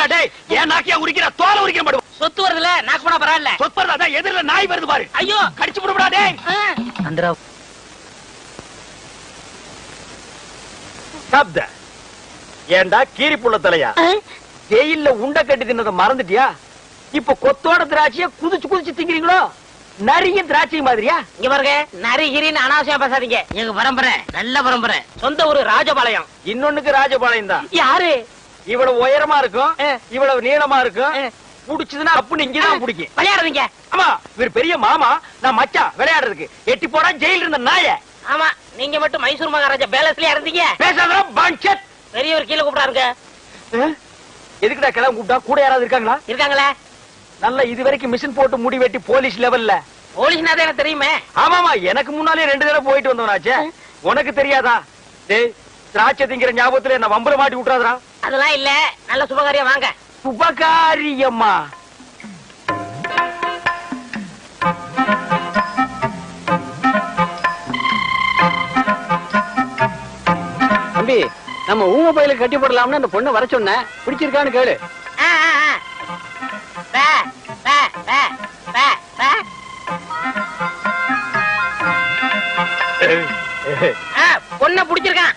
ஏன் நாக்கியா உரிக்கிற? தோலை உரிக்கிற மாட்டோம். சொத்து வருதுல நாக்கு போனா பரவாயில்ல. சொத்து வருதா? எதிரில நாய் வருது பாரு. ஐயோ கடிச்சு விடுடா டேய். அந்தரா சப்த ஏண்டா கீரி புள்ள தலையா? ஜெயில்ல உண்டை கட்டி தின்னத மறந்துட்டியா? இப்ப கொத்தோட திராட்சைய குதிச்சு குதிச்சு திங்கிறீங்களோ? நரியும் திராட்சை மாதிரியா? இங்க பாருங்க, நரிகிரின்னு அனாவசியமா பேசாதீங்க. எங்க பரம்பரை நல்ல பரம்பரை. சொந்த ஊரு ராஜபாளையம். இன்னொன்னுக்கு ராஜபாளையம் தான். யாரு? இவ்வளவு உயரமா இருக்கும், இவ்வளவு நீளமா இருக்கும். புடிச்சதுன்னா அப்படி இங்கதான் பிடிக்கும். விளையாடுறீங்க? ஆமா, இவர் பெரிய மாமா, நான் மச்சான் விளையாடுறதுக்கு. எட்டி போடா ஜெயில இருந்த நாய. ஆமா, நீங்க மட்டும் மைசூர் மகாராஜா பேலஸ்லயா இருந்தீங்க. பேசாத பஞ்சத். பெரியவர் கீழே கூப்பிடாருங்க. எதுக்குடா கிளம்ப கூப்பிட்டா? கூட யாராவது இருக்காங்களா? இருக்காங்களே. நல்ல இது வரைக்கும் மிஷின் போட்டு முடி வெட்டி போலீஸ் லெவல்ல. போலீஸ்னா தான் எனக்கு தெரியுமே. ஆமாமா, எனக்கு முன்னாலே 2 தடவை போயிட்டு வந்தவனாச்சே. உனக்கு தெரியாதா? டேய், திராட்சை திங்கிற ஞாபகத்துல என்ன வம்பல மாட்டி விட்டுறாதடா. அதெல்லாம் இல்ல, நல்ல சுபகாரியம் வாங்க. சுபகாரியம்மா? தம்பி, நம்ம ஊம பையில கட்டி போடலாம்னு அந்த பொண்ணு வர சொன்ன, பிடிச்சிருக்கான்னு கேளு. பே, பே, பே, பே, பே. பொண்ண பிடிச்சிருக்கான்.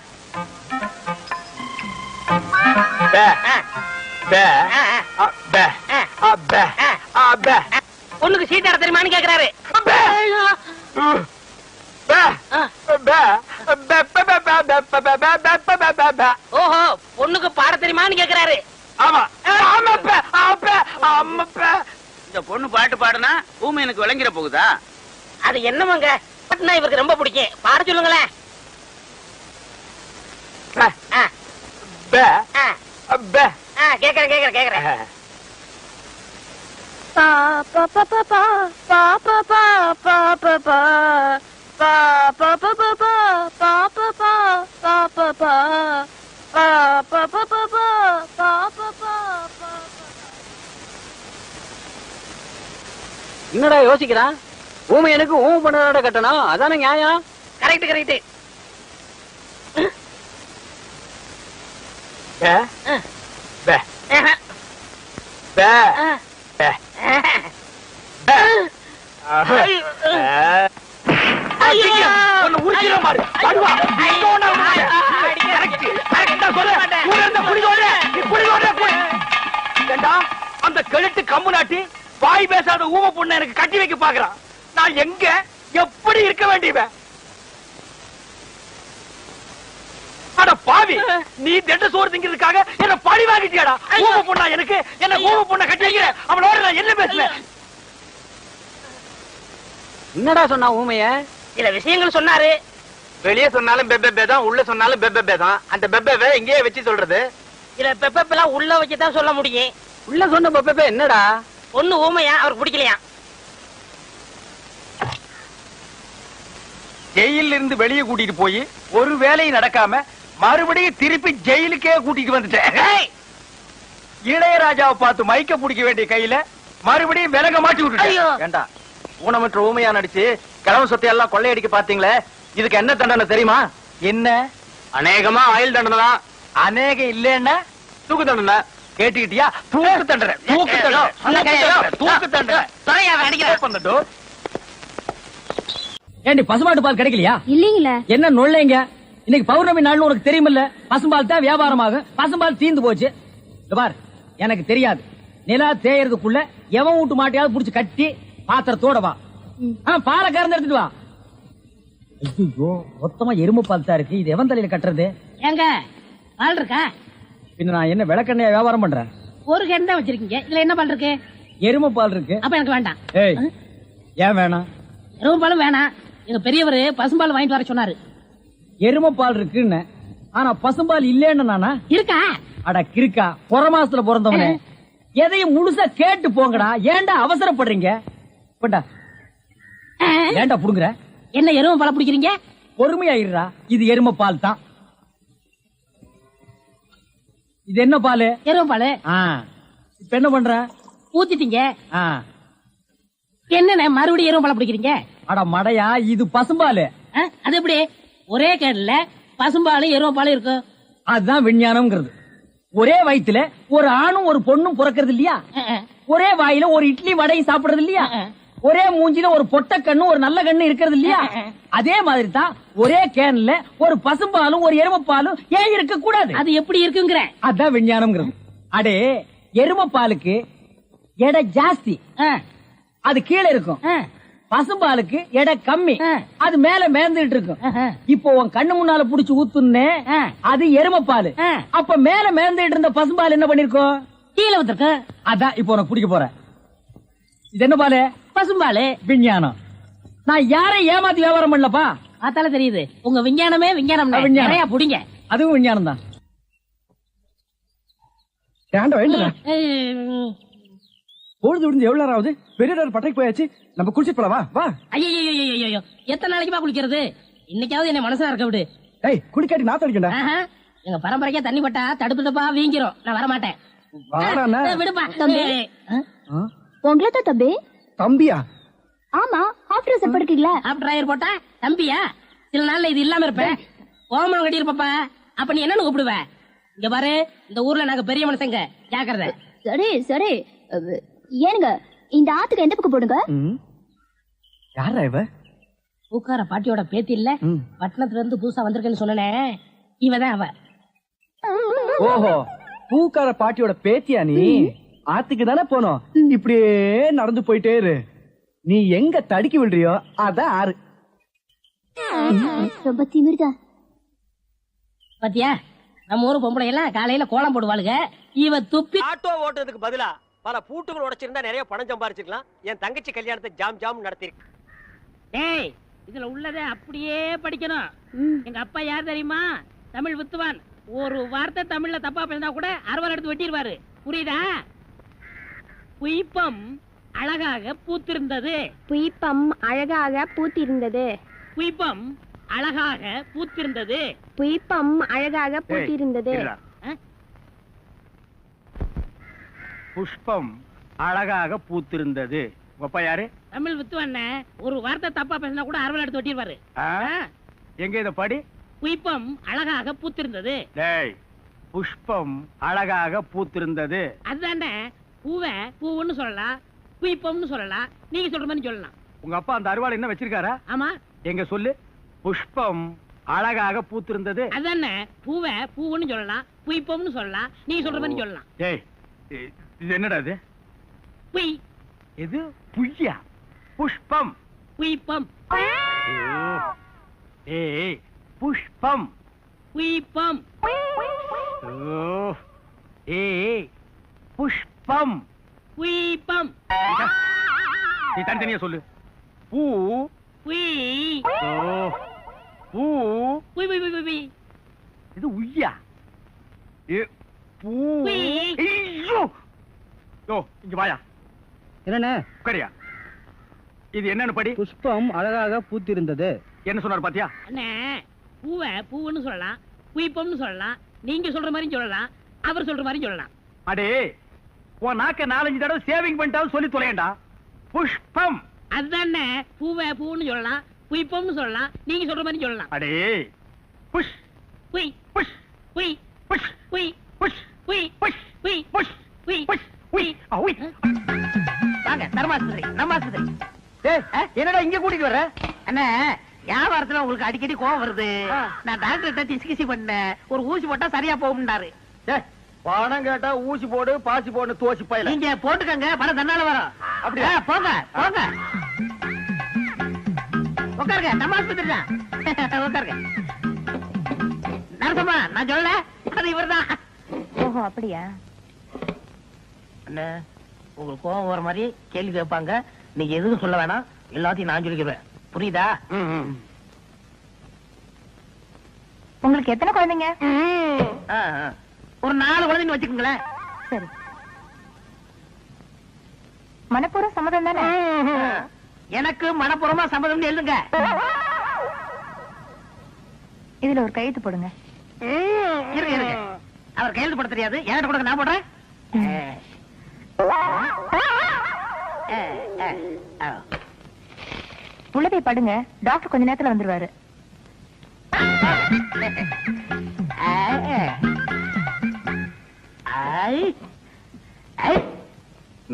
பொண்ணுக்கு சீட் ஆட தெரியுமான்னு கேக்குறாரு. ஓஹோ, பொண்ணுக்கு பாட தெரியுமான்னு கேக்குறாரு. ஆமா. இந்த பொண்ணு பாட்டு பாடுனா ஊமை எனக்கு விளங்கிற போகுதா? அது என்னமாங்க, பாட்டுனா இவருக்கு ரொம்ப பிடிக்கும். பாட சொல்லுங்களேன். கேக்குறேன் கேக்குறேன் கேக்குறேன். என்னடா யோசிக்கிறான்? ஊமை எனக்கு ஊமை பண்ண கட்டணும், அதானே நியாயம். Correct correct. அந்த கழுத்து கம்பு நாட்டி வாய் பேசாத ஊமை பொண்ணு எனக்கு கட்டி வைக்க பாக்குறான். நான் எங்க எப்படி இருக்க வேண்டியவன்? அட பாவி, நீ திட்ட சோறு திங்கிறதுக்காக என்ன பழி வாங்கிட்டியாடா? ஊமை பொண்ணா எனக்கு? என்ன ஊமை பொண்ணை கட்டி வைக்கிற? அவளோட நான் என்ன பேசுவேன்? என்னடா சொன்னா ஊமைய? சில விஷயங்கள் சொன்னாரு. வெளியே சொன்னாலும் பெப்பே தான், உள்ள சொன்னாலும் பெப்பே தான். அந்த பெப்பே எங்கேயே வச்சு சொல்றது? சில பெப்பெல்லாம் உள்ள வச்சுதான் சொல்ல முடியும். உள்ள சொன்ன பெப்பே என்னடா? பொண்ணு ஊமையா, அவருக்கு பிடிக்கலையா? ஜெயில இருந்து வெளியே கூட்டிட்டு போய் ஒரு வேலையும் நடக்காம மறுபடியும் திருப்பி ஜெயிலுக்கே கூட்டிட்டு வந்துட்டேன். இளையராஜாவை பார்த்து மைக்க பிடிக்க வேண்டிய கையில மறுபடியும் விலக மாட்டி விட்டுட்டேன். ஏண்டா, ஊனமற்ற ஊமையா நடிச்சு கிழமை சொத்தை எல்லாம் கொள்ளையடிக்க பாத்தீங்களே, இதுக்கு என்ன தண்டனை தெரியுமா? என்ன? அநேகமா ஆயுள் தண்டனை தான். அநேகம் இல்லன்னா தூக்கு தண்டனை. கேட்டுக்கிட்டியா? தூக்கு தண்டனை, தூக்கு தண்டனை, தூக்கு தண்டனை. ஏண்டி பசுமாட்டு பால் கிடைக்கலையா? இல்லீங்களே. என்ன நொல்லைங்க? இன்னைக்கு பௌர்ணமி நாள்னு உனக்கு தெரியுமில்ல? பசும்பால் தான் வியாபாரமாகும். பசும்பால் தீந்து போச்சு. பார், எனக்கு தெரியாது. நிலா தேயறதுக்குள்ள எவன் வீட்டு மாட்டையாவது புடிச்சு கட்டி பாத்திரத்தோட வா. பாலை கறந்து எடுத்துட்டு வா. ஐயோ, மொத்தமா எருமை பால் தான் இருக்கு. இது எவன் தலையில கட்டுறது? ஏங்க, பால் இருக்கா? பின்ன நான் என்ன விளக்கெண்ணையா வியாபாரம் பண்றேன்? ஒரு கேன் தான் வச்சிருக்கீங்க, இதுல என்ன பால் இருக்கு? எருமை பால் இருக்கு. அப்ப எனக்கு வேண்டாம். ஏய், ஏன் வேணாம்? எருமை பாலும் வேணாம். எங்க பெரியவர் பசும்பால் வாங்கிட்டு வர சொன்னாரு. எருமை பால் இருக்குன்னு, ஆனா பசும்பால் இல்லன்னு நானா? இருக்கா? அட கிறுக்கா, புற மாசத்துல பிறந்தவனே, எதையும் முழுசா கேட்டு போங்கடா. ஏன்டா அவசரப்படுறீங்க? போண்டா, ஏன்டா புடுங்குற? என்ன எருமை பால் பிடிக்கிறீங்க? பொறுமையாயிடுறா. இது எருமை பால் தான். இது என்ன பால்? எருமை பால். இப்ப என்ன பண்ற? ஊத்திட்டீங்க. ஆ, என்ன மறுபடியும் எருமை பால் பிடிக்கிறீங்க? அட மடையா, இது பசும்பாலு. அது எப்படி ஒரே கேடல பசும்பாலும் எருவப்பாலும் இருக்கும்? அதுதான் விஞ்ஞானம்ங்கிறது. ஒரே வயித்துல ஒரு ஆணும் ஒரு பொண்ணும் பிறக்கிறது இல்லையா? ஒரே வாயில ஒரு இட்லி வடையும் சாப்பிடுறது இல்லையா? ஒரே மூஞ்சில ஒரு பொட்ட கண்ணு ஒரு நல்ல கண்ணு இருக்கிறது இல்லையா? அதே மாதிரி தான் ஒரே கேன்ல ஒரு பசும்பாலும் ஒரு எருமப்பாலும் ஏன் இருக்க கூடாது? அது எப்படி இருக்குங்கிற? அதான் விஞ்ஞானம்ங்கிறது. அடே, எருமப்பாலுக்கு எடை ஜாஸ்தி, அது கீழே இருக்கும். பசும்பாலுக்கு எடை கம்மி, அது மேல மேந்துட்டு இருக்கும். இப்போ உன் கண்ணு முன்னால புடிச்சு ஊத்துனே, அது எருமப்பாலு. அப்ப மேல மேந்துட்டு இருந்த பசும்பால் என்ன பண்ணிருக்கோம்? கீழே வந்திருக்க. அதான் இப்போ உனக்கு குடிக்க போறேன். இது என்ன பாலு? பசும்பாலு. விஞ்ஞானம். நான் யாரையும் ஏமாத்தி வியாபாரம் பண்ணலப்பா. அதால தெரியுது உங்க விஞ்ஞானமே விஞ்ஞானம். நிறைய புடிங்க. அதுவும் விஞ்ஞானம் தான். பொழுது விடுந்து எவ்வளவு நேரம் ஆகுது? பெரிய பட்டைக்கு போயாச்சு. நம்ம குளிச்சிட்டு போலாமா? வா. ஐயோ, எத்தனை நாளைக்குமா குளிக்கிறது? இன்னைக்காவது என்ன மனசா இருக்க விடு. ஏய், குளிக்காட்டி நான் தடிக்கண்டா. எங்க பரம்பரைக்கா தண்ணி பட்டா தடுப்பு தப்பா வீங்கிரும். நான் வர மாட்டேன். விடுப்பா தம்பி. உங்களை தான் தம்பி. தம்பியா? ஆமா, ஆஃப் ட்ரெஸ் படுக்கீங்களா? ஆஃப் டிரைவர் போட்டா தம்பியா? சில நாள்ல இது இல்லாம இருப்பேன். ஓமனம் கட்டி இருப்பா. அப்ப நீ என்னன்னு கூப்பிடுவ? இங்க பாரு, இந்த ஊர்ல நாங்க பெரிய மனுஷங்க, ஜாக்கிரதை. சரி சரி. ஏனுங்க, இந்த ஆத்துக்கு எந்த பக்கம் போடுங்க? யாரா இவ? பூக்கார பாட்டியோட பேத்தி இல்ல, பட்டணத்துல இருந்து புதுசா வந்திருக்கேன்னு சொன்னே, இவதான் அவ. ஓஹோ, பூக்கார பாட்டியோட பேத்தியா நீ? ஆத்துக்கு தானே போனோம். இப்படியே நடந்து போயிட்டே இரு. நீ எங்க தடுக்கி விடுறியோ அதான் ஆறு. ரொம்ப திமிர்தா. பாத்தியா, நம்ம ஊரு பொம்பளை எல்லாம் காலையில கோலம் போடுவாளுங்க. இவ துப்பி ஆட்டோ ஓட்டுறதுக்கு பதிலா பல பூட்டுகள் உடைச்சிருந்தா நிறைய பணம் சம்பாரிச்சிருக்கலாம். என் தங்கச்சி கல்யாணத்தை ஜாம் ஜாம் நடத்திருக்கு. டேய், இதுல உள்ளதை அப்படியே படிக்கணும். எங்க அப்பா யார் தெரியுமா? தமிழ் வித்துவான். ஒரு வார்த்தை தமிழ்ல தப்பா பேசினா கூட அறுவல் எடுத்து வெட்டிடுவாரு. புரியுதா? புய்பம் அழகாக பூத்திருந்தது. புய்பம் அழகாக பூத்திருந்தது. புய்பம் அழகாக பூத்திருந்தது. புய்பம் அழகாக பூத்திருந்தது. புஷ்பம் அழகாக பூத்திருந்தது. அப்பா யாரு? தமிழ் வித்துவான். ஒரு வார்த்தை தப்பா பேசினா கூட அறுவல் எடுத்து வெட்டிடுவாரு. எங்க இத படி? புய்பம் அழகாக பூத்திருந்தது. டேய், புஷ்பம் அழகாக பூத்திருந்தது. அதுதானே, பூவை பூவுன்னு சொல்லலாம், புய்பம்னு சொல்லலாம். நீங்க சொல்ற மாதிரி சொல்லலாம். உங்க அப்பா அந்த அறுவாள் என்ன வச்சிருக்காரா? ஆமா. எங்க சொல்லு. புஷ்பம் அழகாக பூத்திருந்தது. அதுதானே, பூவை பூவுன்னு சொல்லலாம், புய்பம்னு சொல்லலாம். நீங்க சொல்ற மாதிரி சொல்லலாம். டேய், இது என்னடா இது? புய். இது புய்யா? புஷ்பம். புய்பம். ஏய், புஷ்பம். புய்பம். ஏய், புஷ்பம். புய்பம். நீ தனித்தனியா சொல்லு. பூ. புய். பூ. புய் புய் புய் புய். இது உய்யா? பூ. ஐயோ, யோ, இங்க வாயா. என்னண்ணே? உட்காரியா. இது என்னன்னு படி? புஷ்பம் அழகாக பூத்திருந்தது. என்ன சொன்னார் பாத்தியா? அண்ணே, பூவை பூவுன்னு சொல்லலாம், புய்பம்னு சொல்லலாம். நீங்க சொல்ற மாதிரி சொல்லலாம், அவர் சொல்ற மாதிரி சொல்லலாம். அடே, உன் நாக்க 4-5 தடவை சேவிங் பண்ணிட்டாலும் சொல்லி தொலையண்டா. புஷ்பம். அதுதானே, பூவை பூவுன்னு சொல்லலாம், புய்பம்னு சொல்லலாம். நீங்க சொல்ற மாதிரி சொல்லலாம். அடே, புஷ் புய் புஷ் புய் புஷ் புய் புஷ் புய் புஷ் புய் புஷ் புய் புஷ் உய் உய். வாங்க, தர்மாஸ்திரி, நம்மாஸ்திரி. என்னடா இங்க கூட்டிட்டு வர? அண்ணே, வியாபாரத்துல உங்களுக்கு அடிக்கடி கோவம் வருது. நான் டாக்டர்கிட்ட டிஸ்கசி பண்ணேன். ஒரு ஊசி போட்டா சரியா போகும்னாரு. பணம் கேட்டா ஊசி போடு, பாசி போடு, தோசி பையில. நீங்க போட்டுக்கங்க, பணம் தன்னால வரும். அப்படியா? போங்க போங்க, உட்காருங்க. நம்ம ஆஸ்பத்திரி தான். உட்காருங்க. நரசம்மா, நான் சொல்ல, அது இவர்தான். ஓஹோ, அப்படியா? அண்ணே, உங்களுக்கு கோவம் வர மாதிரி கேள்வி கேட்பாங்க. நீங்க எதுவும் சொல்ல வேணாம், எல்லாத்தையும் நான் சொல்லிக்கிறேன். புரியுதா? உங்களுக்கு எத்தனை குழந்தைங்க? ஒரு 4 குழந்தைன்னு வச்சுக்கோங்களேன். சரி. மனப்பூர்வ சம்மதம் தானே? எனக்கு மனப்பூர்வமா சம்மதம் எழுதுங்க. இதுல ஒரு கையெழுத்து போடுங்க. இருங்க. அவர் கையெழுத்து போட தெரியாது, என்கிட்ட கொடுங்க, நான் போடுறேன். புள்ள போய் படுங்க, டாக்டர் கொஞ்ச நேரத்துல வந்துருவாரு.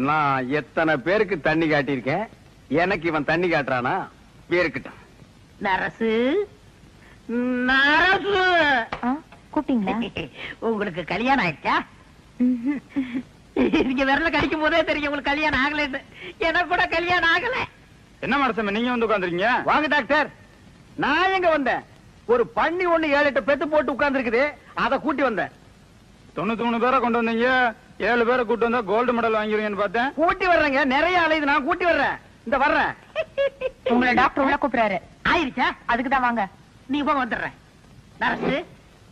நான் எத்தனை பேருக்கு தண்ணி காட்டியிருக்கேன், எனக்கு இவன் தண்ணி காட்டுறானா? பேருக்கிட்ட நரசு நரசு கூப்பிட்டீங்களா? உங்களுக்கு கல்யாணம் ஆயிடுச்சா? நீங்க விரல கடிக்கும் போதே தெரியும் உங்களுக்கு கல்யாணம் ஆகலன்னு. எனக்கு கூட கல்யாணம் ஆகல. என்ன மனசு நீங்க வந்து உட்காந்துருக்கீங்க? வாங்க டாக்டர். நான் எங்க வந்தேன்? ஒரு பண்ணி ஒண்ணு 7-8 பெத்து போட்டு உட்கார்ந்து இருக்குது, அதை கூட்டி வந்தேன். 93 பேரை கொண்டு வந்தீங்க, 7 பேரை கூட்டு வந்தா கோல்டு மெடல் வாங்கிருவீங்கன்னு பார்த்தேன். கூட்டி வர்றேங்க, நிறைய அலையுது, நான் கூட்டி வர்றேன். இந்த வர்றேன். உங்களை டாக்டர் உள்ள கூப்பிடுறாரு. ஆயிருச்சா? அதுக்குதான் வாங்க. நீ போக வந்துடுறேன். நரசு,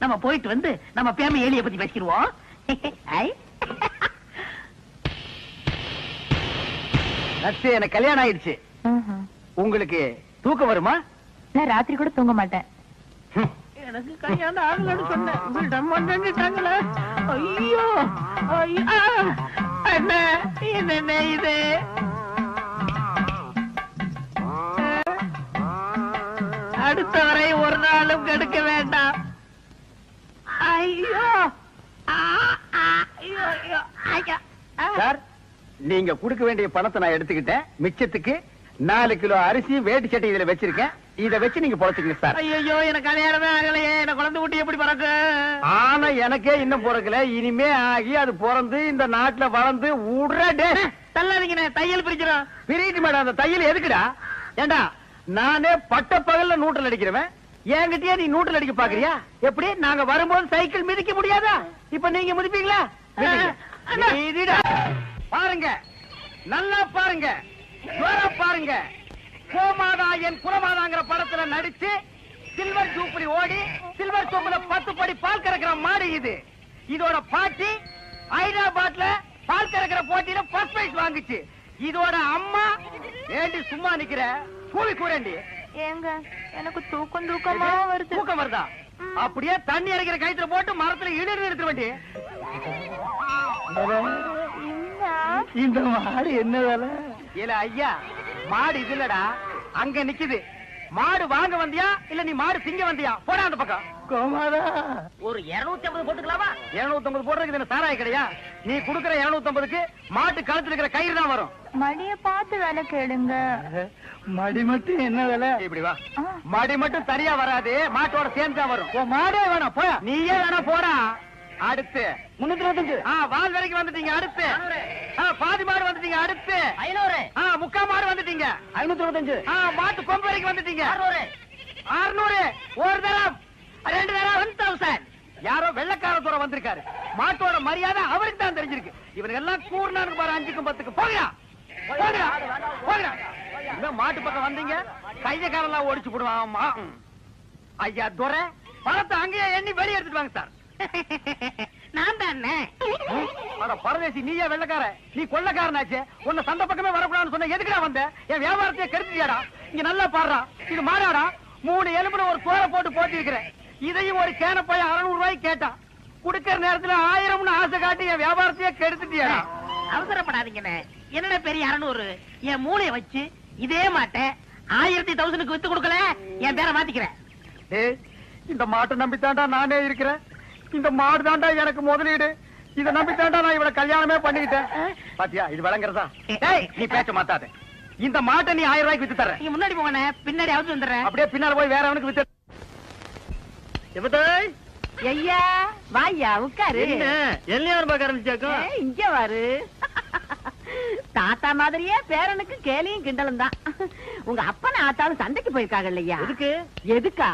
நம்ம போயிட்டு வந்து நம்ம பேம ஏலிய பத்தி பேசிடுவோம். நர்ஸு, எனக்கு கல்யாணம் ஆயிடுச்சு. உங்களுக்கு தூக்கம் வருமா? நான் ராத்திரி கூட தூங்க மாட்டேன். எனக்கு கல்யாணம் ஆகலன்னு சொன்னேன், உங்கள்ட்ட மறந்துட்டாங்களே. ஐயோ அண்ணா, என்ன இது? அடுத்த வரை ஒரு நாளும் கெடுக்க வேண்டாம். ஐயோ சார், நீங்க கொடுக்க வேண்டிய பணத்தை நான் எடுத்துக்கிட்டேன். மிச்சத்துக்கு 4 கிலோ அரிசி வேட்டி சட்டை இதுல வச்சிருக்கேன். இத வச்சு நீங்க பொழைச்சுக்கங்க சார். ஐயோ, எனக்கு கல்யாணமே ஆகலையே. எனக்கு குழந்தை குட்டி எப்படி பிறக்கு? ஆனா எனக்கே இன்னும் பிறக்கல. இனிமே ஆகி அது பிறந்து இந்த நாட்டுல வளர்ந்து உடனே தள்ளாதீங்க, தையல் பிரிக்கிறோம். பிரிட்டு மேடம். அந்த தையல் எதுக்குடா? ஏண்டா, நானே பட்ட பகல்ல நூற்றல் அடிக்கிறவன், என்கிட்டயே நீ நூற்றல் அடிக்க பாக்குறியா? எப்படி? நாங்க வரும்போது சைக்கிள் மிதிக்க முடியாதா? இப்ப நீங்க மிதிப்பீங்களா? மிதிடா. பாருங்க, நல்லா பாருங்க, பாருங்க. கோமாதா என் குலமாதாங்கிற படத்துல நடிச்சு சில்வர் ஜூப்ளி ஓடி சில்வர் சோப்புல 10 படி பால் கறக்கிற மாடு இது. இதோட பாட்டி ஹைதராபாத்ல பால் கறக்கிற போட்டியில ஃபர்ஸ்ட் பிரைஸ் வாங்குச்சு. இதோட அம்மா ஏண்டி சும்மா நிக்கிற? கூலி கூறண்டி. ஏங்க, எனக்கு தூக்கமா வருது. தூக்கம் வருதா? அப்படியே தண்ணி இறக்கிற கயித்துல போட்டு மரத்துல இடிந்து நிறுத்த வேண்டி. இந்த மாடு என்ன வேலை? இல்ல ஐயா, மாடு இது இல்லடா, அங்க நிக்குது. மாடு வாங்க வந்தியா இல்ல நீ மாடு திங்க வந்தியா? போடா அந்த பக்கம். கோமாதா, ஒரு 250 போட்டுக்கலாமா? 250 போடுறதுக்கு என்ன சாராய கிடையா? நீ குடுக்கற 250க்கு மாட்டு கழுத்துல இருக்கிற கயிறு தான் வரும். மடிய பார்த்து வேலை கேளுங்க. மடி மட்டும் என்ன வேலை? இப்படி வா. மடி மட்டும் சரியா வராது, மாட்டோட சேர்ந்து தான் வரும். மாடே வேணாம், போயா. நீயே வேணா போடா. அடுத்து 325. வால் வரைக்கும் வந்துட்டீங்க. அடுத்து பாதி மாடு வந்துட்டீங்க. அடுத்து 500. முக்கா மாடு வந்துட்டீங்க. 525. மாட்டு கொம்பு வரைக்கும் வந்துட்டீங்க. 600. ஒரு தரம், 2 தரம் 1000. யாரோ வெள்ளக்காரத்தோட வந்திருக்காரு. மாட்டோட மரியாதை அவருக்கு தான் தெரிஞ்சிருக்கு. இவனுக்கு எல்லாம் கூர்னானுக்கு பாரு, 5க்கும் 10க்கும். போகிறா போகிறா. மாட்டு பக்கம் வந்தீங்க, கைய காரெல்லாம் ஓடிச்சு போடுவான். ஐயா துரை, பணத்தை அங்கேயே எண்ணி வெளியே எடுத்துட்டு வாங்க சார். நான் தானே பரதேசி. நீயே வெள்ளக்கார, நீ கொள்ளக்காரனாச்சே. உன்னை சந்த பக்கமே வரக்கூடாதுன்னு சொன்ன, எதுக்குடா வந்த? என் வியாபாரத்தையே கெடுத்துட்டியாடா. இங்க நல்லா பாடுறா, இது மாடாடா. 3 எலும்புல ஒரு தோலை போட்டு போட்டிருக்கிறேன். இதையும் ஒரு கேன போய் 600 ரூபாய்க்கு கேட்டான். குடுக்கிற நேரத்துல 1000ன்னு ஆசை காட்டி என் வியாபாரத்தையே கெடுத்துட்டியாடா. அவசரப்படாதீங்கண்ணே. என்னடா பெரிய 600? என் மூளைய வச்சு இதே மாட்டேன் 1000க்கு வித்து கொடுக்கல, என் பேரை மாத்திக்கிறேன். இந்த மாட்டை நம்பித்தாண்டா நானே இருக்கிறேன். இந்த மாடு தாண்டா எனக்கு முதலீடு. இதை நம்பித்தாண்டா நான் இவளை கல்யாணமே பண்ணிக்கிட்டேன். பாத்தியா, இது விளங்குறதா? நீ பேச்ச மாத்தாத. இந்த மாட்டை நீ 1000 ரூபாய்க்கு வித்து தர. நீங்க முன்னாடி போங்க, பின்னாடி அவுத்து வந்துடுறேன். அப்படியே பின்னால போய் வேற அவனுக்கு வித்து. ஐயா வாயா, உட்காரு. என்ன பார்க்க ஆரம்பிச்சாக்கோ? இங்க வாரு. தாத்தா மாதிரியே பேரனுக்கு கேலியும் கிண்டலும் தான். உங்க அப்பன ஆத்தாலும் சண்டைக்கு போயிருக்காங்க இல்லையா? எதுக்கா?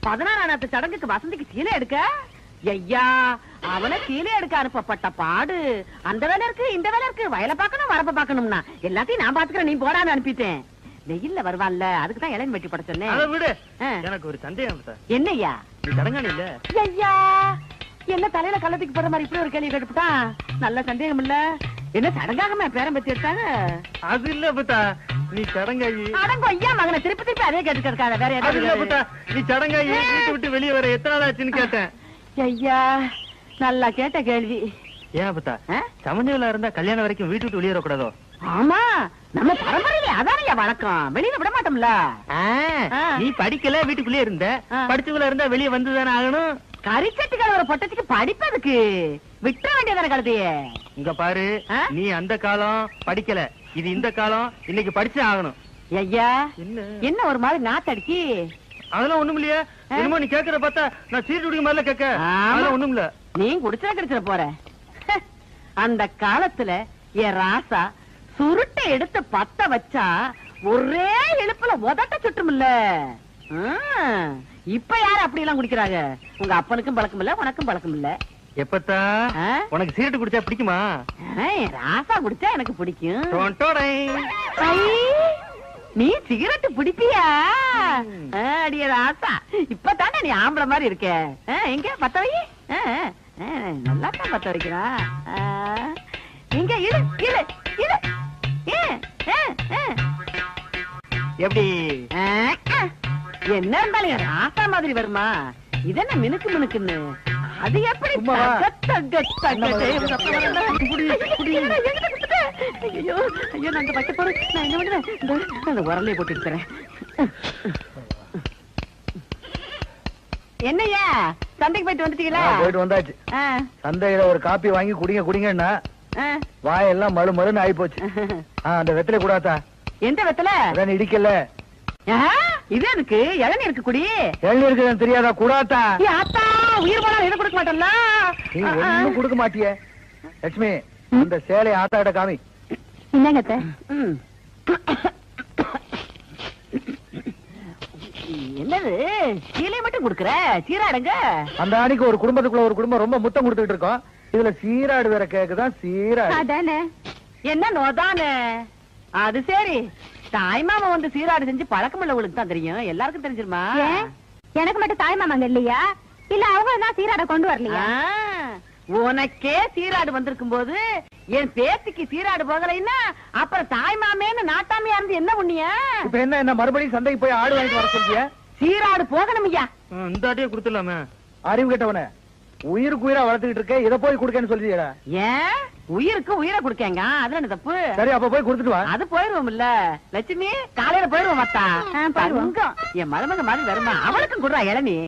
16ஆம் சடங்குக்கு வசந்திக்கு கீழே எடுக்க. ஐயா, அவனை கீழே எடுக்க அனுப்பப்பட்ட பாடு. அந்த வேலை இருக்கு, இந்த வேலை இருக்கு, வயலை பார்க்கணும், வரப்ப பார்க்கணும்னா எல்லாத்தையும் நான் பாத்துக்கிறேன், நீ போடாம அனுப்பிட்டேன். வெயில்ல வருவான்ல, அதுக்குதான் இளைஞன் வெட்டி பட சொன்னேன். விடு. எனக்கு ஒரு சந்தேகம். என்னய்யா? நீ தடங்கானே இல்ல? ஐயா, என்ன தலையில கள்ளத்துக்கு போற மாதிரி இப்படி ஒரு கேள்வி கேட்டுட்டான். நல்ல சந்தேகம் இல்ல. என்ன சடங்காகமா பேரம் பத்தி எடுத்தாங்க? அது இல்ல புத்தா, நீ சடங்காயி. அடங்கோ ஐயா மகனை திருப்பி திருப்பி அதே கேட்டுக்காத. வேற அது இல்ல ஏதாவது? புத்தா, நீ சடங்காயி வீட்டு விட்டு வெளியே வர எத்தனை நாள் ஆச்சுன்னு கேட்டேன். ஐயா, நல்லா கேட்ட கேள்வி. ஏன் அப்பத்தா சமஞ்சல இருந்தா கல்யாணம் வரைக்கும் வீட்டு விட்டு வெளியேற கூடாதோ? ஆமா, நம்ம பரம்பரையில அதானே வழக்கம், வெளியில விட மாட்டோம்ல. நீ படிக்கல, வீட்டுக்குள்ளே இருந்த. படிச்சவங்கள இருந்தா வெளியே வந்துதானே ஆகணும். கரிச்சட்டுகள் ஒரு பொட்டச்சுக்கு படிப்பதுக்கு விட்டுற வேண்டியதான கழுதையே. இங்க பாரு, நீ அந்த காலம் படிக்கல, இது இந்த காலம், இன்னைக்கு படிச்சே ஆகணும். ஐயா என்ன ஒரு மாதிரி நாத்தடிக்கி? அதெல்லாம் ஒண்ணும் இல்லையே. என்னமோ நீ கேக்குற பார்த்தா நான் சீட்டு குடிக்க மாதிரில கேட்க. அதெல்லாம் ஒண்ணும் இல்ல. நீ குடிச்சா கிடைச்சிட போற. அந்த காலத்துல என் ராசா சுருட்டை எடுத்து பத்த வச்சா ஒரே இழுப்புல உதட்ட சுட்டுமில்ல. இப்ப யாரு அப்படி எல்லாம் குடிக்கிறாங்க? உங்க அப்பனுக்கும் பழக்கம் இல்ல, உனக்கும் பழக்கம் இல்ல. எப்பத்தா உனக்கு சீரட்டு குடிச்சா பிடிக்குமா? ராசா குடிச்சா எனக்கு பிடிக்கும். நீ சிகரெட்டு பிடிப்பியா? அடிய ராசா, இப்பதானே நீ ஆம்பளை மாதிரி இருக்க. எங்க பத்த வை, நல்லா தான் பத்த வைக்கிறா. இங்க இழு இழு இழு. எப்படி என்ன இருந்தாலும் ராசா மாதிரி வருமா? இதென்ன மினுக்கு மினுக்குன்னு? அது எப்படி? ஐயோ ஐயோ, நான் அந்த வைக்க போறேன். நான் என்ன பண்ணுவேன்? அந்த உரலையை போட்டு எடுத்துறேன். என்னையா சந்தைக்கு போயிட்டு வந்துட்டீங்களா? போயிட்டு வந்தாச்சு. சந்தையில ஒரு காப்பி வாங்கி குடிங்க குடிங்கன்னா வாயெல்லாம் மழு மழுன்னு ஆயி போச்சு. அந்த வெத்தலை கூடாதா? எந்த வெத்தலை? இடிக்கல. இது எனக்கு இளநீ இருக்கு குடி. இளநீ இருக்கு தெரியாதா? கூடாத்தா. ஆத்தா, உயிர் போனா எது கொடுக்க மாட்டேன்ல. நீ ஒண்ணும் கொடுக்க மாட்டிய. லட்சுமி, அந்த சேலை ஆத்தாட்ட காமி. என்னங்க? என்னது சீலை மட்டும் குடுக்கற? சீராடுங்க. அந்த அன்னைக்கு ஒரு குடும்பத்துக்குள்ள ஒரு குடும்பம் ரொம்ப முத்தம் கொடுத்துட்டு இருக்கோம். இதுல சீராடு வேற கேக்குதான். சீராடு அதானே? என்ன நோதானே? அது சரி, தாய்மாமா வந்து சீராடு செஞ்சு பழக்கம் உள்ளவங்களுக்கு தான் தெரியும், எல்லாருக்கும் தெரிஞ்சிருமா? எனக்கு மட்டும் தாய்மாமாங்க இல்லையா? இல்ல அவங்க தான் சீராட கொண்டு வரலையா? உனக்கே சீராடு வந்திருக்கும் போது என் பேத்திக்கு சீராடு போகலைன்னா அப்புறம் தாய்மாமேன்னு நாட்டாமையா இருந்து என்ன புண்ணிய? இப்ப என்ன மறுபடியும் சந்தைக்கு போய் ஆடு வாங்கிட்டு வர சொல்றியா? சீராடு போகணும் ஐயா. இந்த ஆட்டையே கொடுத்துடலாமே. அறிவு கேட்டவன, உயிருக்கு உயிரா வளர்த்துக்கிட்டு இருக்க, இதை போய் கொடுக்கன்னு சொல்லியா? ஏன் உயிருக்கு உயிரை கொடுக்கங்க, அதுல என்ன தப்பு? சரி, அப்ப போய் கொடுத்துட்டு வா. அது போயிருவோம் இல்ல லட்சுமி, காலையில போயிருவோம். மத்தா என் மருமக மாதிரி வருமா? அவளுக்கும் கொடுறா இளநீ.